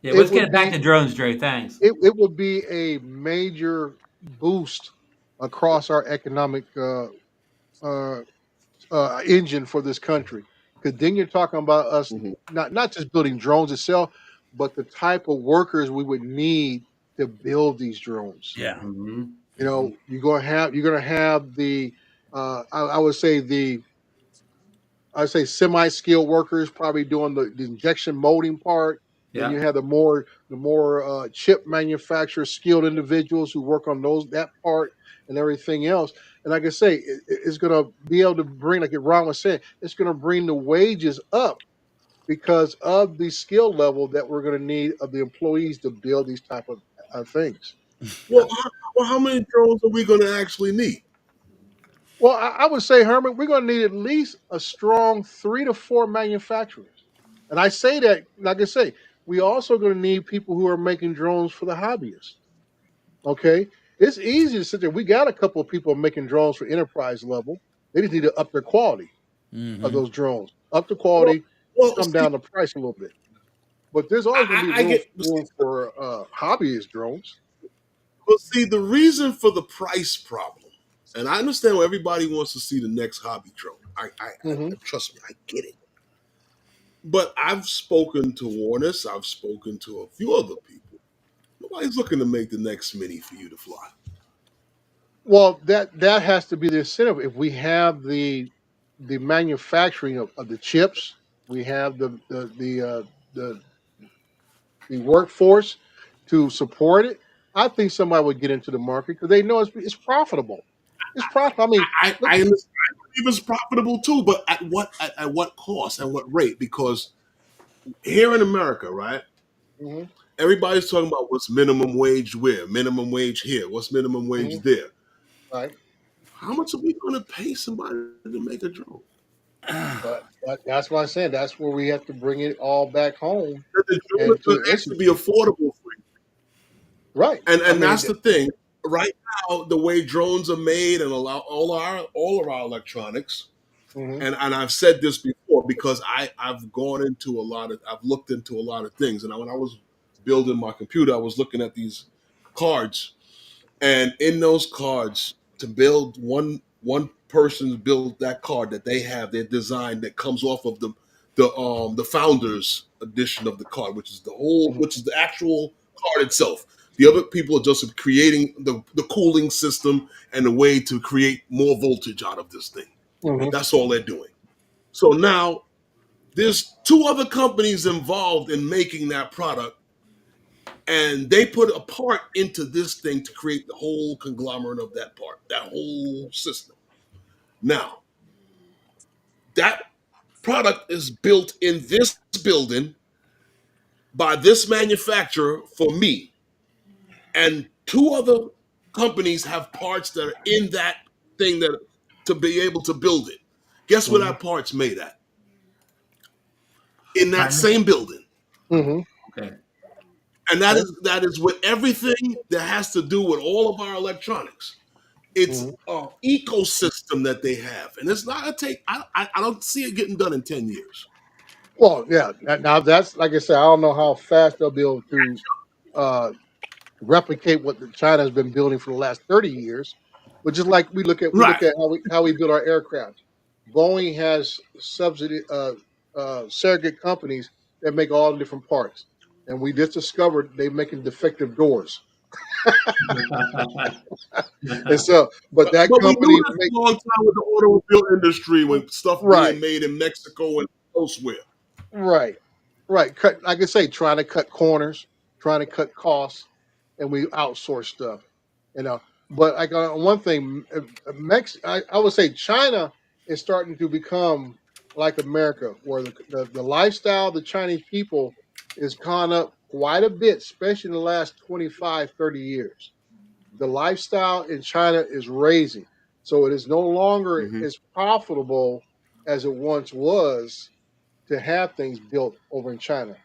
Yeah, it let's get would it back be to drones, Dre. Thanks. it would be a major boost across our economic uh, engine for this country. Because then you're talking about us Mhm. not just building drones itself, but the type of workers we would need to build these drones. Yeah. Hmm. You're gonna have the I would say semi-skilled workers probably doing the injection molding part. Then you Yeah. have the more chip manufacturer skilled individuals who work on that part and everything else. And like I say, it's going to be able to bring, like Ron was saying, it's going to bring the wages up because of the skill level that we're going to need of the employees to build these type of things. Well, how many drones are we going to actually need? Well, I would say, Herman, we're going to need at least a strong 3 to 4 manufacturers. And I say that, like I say, we also going to need people who are making drones for the hobbyists. Okay, it's easy to sit there. We got a couple of people making drones for enterprise level. They just need to up their quality of Hmm. those drones, up the Well, quality, well, come see, down the price a little bit. But there's always going to be I room get. See, room for hobbyist drones. but see, the reason for the price problem, and I understand why everybody wants to see the next hobby drone. Hmm. Trust me, I get it. But I've spoken to Warners. I've spoken to a few other people. Nobody's looking to make the next Mini for you to fly. Well, that has to be the incentive. If we have the manufacturing of the chips, we have the the workforce to support it. I think somebody would get into the market because they know it's profitable. It's profitable. I mean, look. I understand. I believe it's profitable too, but at what cost and what rate? Because here in America, right, Hmm. everybody's talking about what's minimum wage where, minimum wage here, what's minimum Hmm. wage there. Right. How much are we going to pay somebody to make a drone? But that's why I'm saying that's where we have to bring it all back home That the drone is and going to to actually be institute. affordable for you. Right. I And mean, that's the thing. Right now, the way drones are made and allow all of our electronics, hmm and I've said this before because I've gone into a lot of I've looked into a lot of things, and when I was building my computer, I was looking at these cards, and in those cards, to build one person's build that card that they have their design that comes off of the founders edition of the card, hmm which is the actual card itself. The other people are just creating the cooling system and a way to create more voltage out of this thing. hmm That's all they're doing. So now there's two other companies involved in making that product, and they put a part into this thing to create the whole conglomerate of that part, that whole system. Now, that product is built in this building by this manufacturer for me, and two other companies have parts that are in that thing that to be able to build it. Guess where hmm that part's made at? In that China. same building. hmm Okay. And Okay. that is with everything that has to do with all of our electronics. It's hmm an ecosystem that they have, and it's not gonna take. I don't see it getting done in 10 years. Well, yeah. Now that's like I said. I don't know how fast they'll be able to uh, replicate what China has been building for the last 30 years. But just like we look Right. at how we build our aircraft. Boeing has subsidy surrogate companies that make all the different parts, and we just discovered they making defective doors. And so, but that But we knew company this make a long time with the automobile industry when stuff right. being made in Mexico and elsewhere. Right. Right. Cut like I say, trying to cut corners, trying to cut costs, and we outsource stuff. You know. But like one thing, I would say China is starting to become like America, where the lifestyle of the Chinese people is gone up quite a bit, especially in the last 25, 30 years. The lifestyle in China is raising. So it is no longer Hmm. as profitable as it once was to have things built over in China.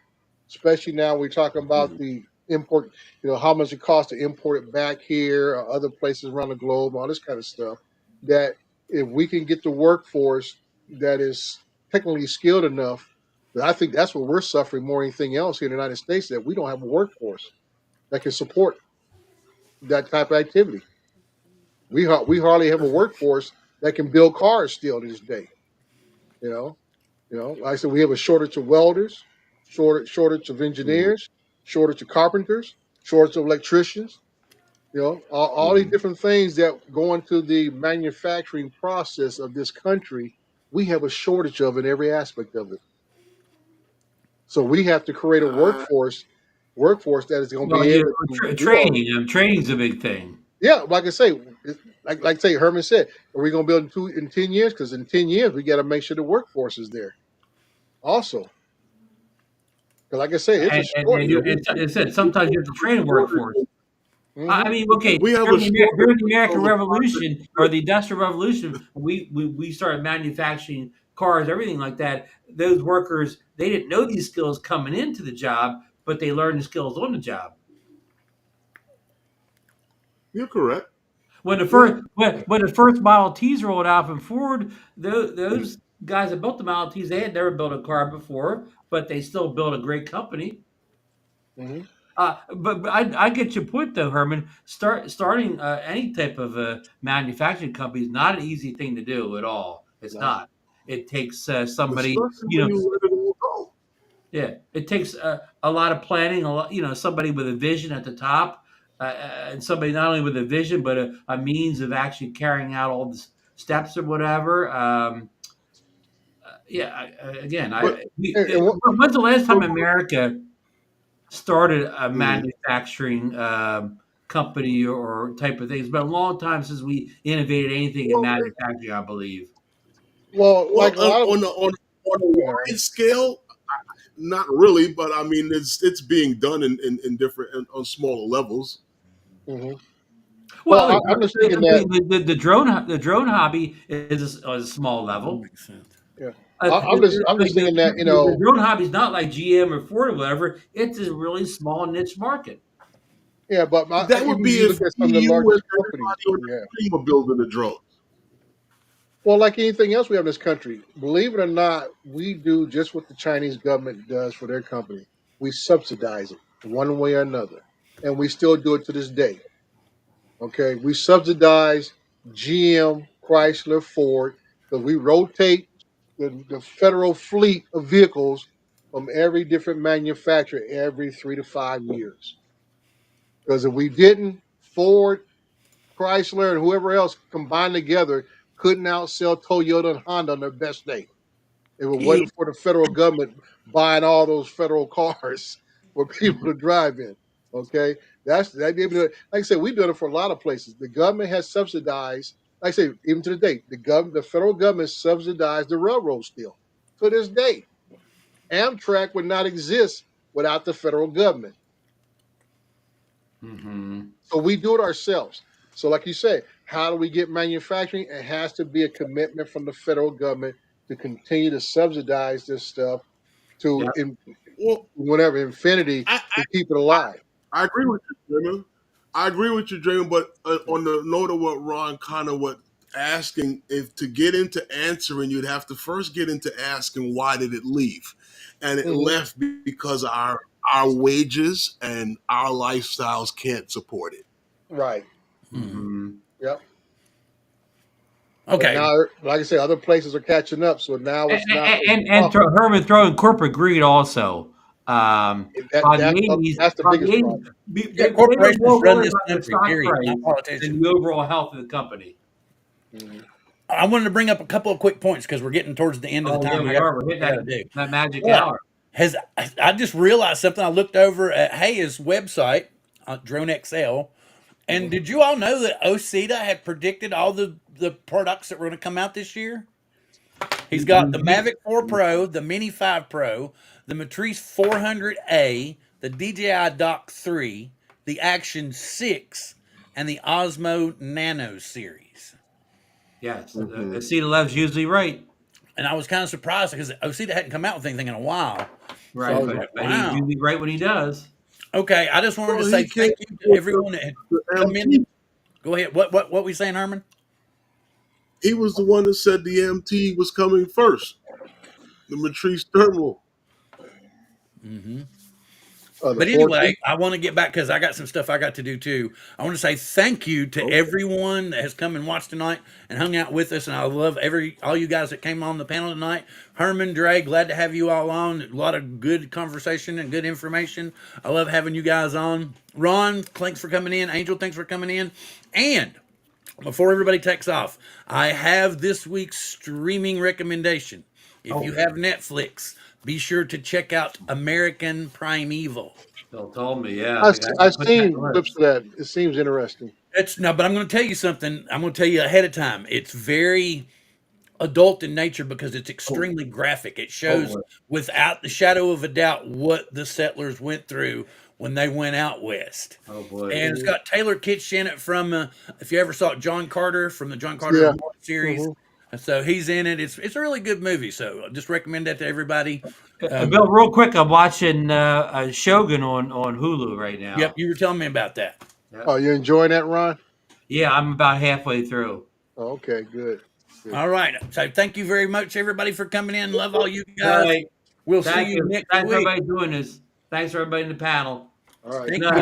Especially now we're talking about Hmm. the import, how much it costs to import it back here or other places around the globe, all this kind of stuff. That if we can get the workforce that is technically skilled enough, but I think that's what we're suffering more than anything else here in the United States, that we don't have a workforce that can support that type of activity. We hardly have a workforce that can build cars still to this day. You know, like I said, we have a shortage of welders, shortage of Hmm. engineers, shortage of carpenters, shortage of electricians. All these Hmm. different things that go into the manufacturing process of this country. We have a shortage of in every aspect of it. So we have to create a Uh, workforce that is going to Well, be you able know, to do all this. training. Training's a big thing. Yeah, like I say, like say Herman said, are we going to build in 10 years? Because in 10 years we got to make sure the workforce is there also. Because like I say, it's a short. And it said we sometimes you have to train a workforce. I Hmm. mean, okay, we have a during shortage the of American those Revolution or the Industrial Revolution, we started manufacturing cars, everything like that. Those workers, they didn't know these skills coming into the job, but they learned the skills on the job. You're correct. When the Yeah. first when the first Model Ts rolled out from Ford, those guys that built the Model Ts, they had never built a car before, but they still built a great company. Hmm. But I get your point though, Herman. Starting any type of a manufacturing company is not an easy thing to do at all. It's No, not. It takes somebody, especially when you let it all go. yeah, it takes a lot of planning, a lot, somebody with a vision at the top, and somebody not only with a vision but a means of actually carrying out all the steps or whatever. Yeah, again, But And what, when's the last time but America started a mm, manufacturing company or type of thing? It's been a long time since we innovated anything in well, manufacturing, I believe. well, well, like a lot of on a you know, wide scale, not really, but I mean, it's being done in different on smaller levels. mhm. Well, Well, I'm just thinking that. the drone hobby is a small That level. makes sense. Yeah, I'm just thinking that The drone hobby is not like GM or Ford or whatever. It's a really small niche market. yeah, but That would even be you if look at some of the EU and largest companies everybody on we have. the team are building the drones. Well, like anything else we have in this country, believe it or not, we do just what the Chinese government does for their company. We subsidize it one way or another, and we still do it to this day. Okay, we subsidize GM, Chrysler, Ford because we rotate the federal fleet of vehicles from every different manufacturer every 3 to 5 years. Because if we didn't, Ford, Chrysler, and whoever else combined together couldn't outsell Toyota and Honda on their best day. If it Yeah. wasn't for the federal government buying all those federal cars for people to drive in. Okay, that's that. Like I said, we've done it for a lot of places. The government has subsidized. Like I say, even to the date, the federal government subsidized the railroad still to this day. Amtrak would not exist without the federal government. Hmm. So we do it ourselves. So, like you say, how do we get manufacturing? It has to be a commitment from the federal government to continue to subsidize this stuff to Yeah. Well, whatever infinity I, to keep it alive. I agree with you, Dreamer. I agree with you, Dreamer. But on the note of what Ron kind of what asking, if to get into answering, you'd have to first get into asking why did it leave, and it Hmm. left because our wages and our lifestyles can't support it. Right. Hmm. Hmm. Yep. But Okay. now, like I say, other places are catching up. So now And it's not as profitable. Herman throwing corporate greed also. That By the that eighties, that's the by biggest the eighties, problem. Yeah, they were corporations more run worried this about the country, stock period, not price than politicians. the overall health of the company. Mhm. I wanted to bring up a couple of quick points because we're getting towards the end of the Oh yeah, time we are. We're hitting we got to do. that magic But hour. has I just realized something? I looked over at Hayes' website, Drone XL, and Mhm. did you all know that Osita had predicted all the products that were going to come out this year? He's got the Mavic 4 Pro, the Mini 5 Pro, the Matrice 400A, the DJI Dock 3, the Action 6, and the Osmo Nano series. Yes, Hmm. the seed of love's usually right. And I was kind of surprised because Osita hadn't come out with anything in a while. So I Right, was Oh like, but he's wow. usually right when he does. Okay, I just wanted to Well, say he came thank you to with everyone that had the come in. MT. Go ahead. What we saying, Herman? He was the one that said the MT was coming first. The Matrice Thermal. Hmm. the But anyway, 14. I want to get back because I got some stuff I got to do too. I want to say thank you to Okay. everyone that has come and watched tonight and hung out with us. And I love all you guys that came on the panel tonight. Herman, Dre, glad to have you all on. A lot of good conversation and good information. I love having you guys on. Ron, thanks for coming in. Angel, thanks for coming in. And before everybody takes off, I have this week's streaming recommendation. If you Oh, have Netflix, be sure to check out American Primeval. Phil told me. Yeah, I got to I've put that seen on the clips list. of that. It seems interesting. It's no, but I'm going to tell you something. I'm going to tell you ahead of time. It's very adult in nature because it's Oh, extremely graphic. It oh shows boy. without the shadow of a doubt what the settlers went through when they went out west. Oh boy. And it's Hmm. got Taylor Kitsch in it from, if you ever saw John Carter from the John Carter Yeah. series. Hmm. And so he's in it. It's a really good movie. So I just recommend that to everybody. Bill, real quick, I'm watching Shogun on Hulu right Yep, now. you were telling me about that. Oh, Yep. you enjoying that, Ron? Yeah, I'm about halfway through. Oh, okay, good. Good. All right. So thank you very much, everybody, for coming in. Love all you All guys. right. We'll see Thank you you. next Thanks for week. everybody doing this. Thanks for everybody in the panel. All right. Good Thank night. you.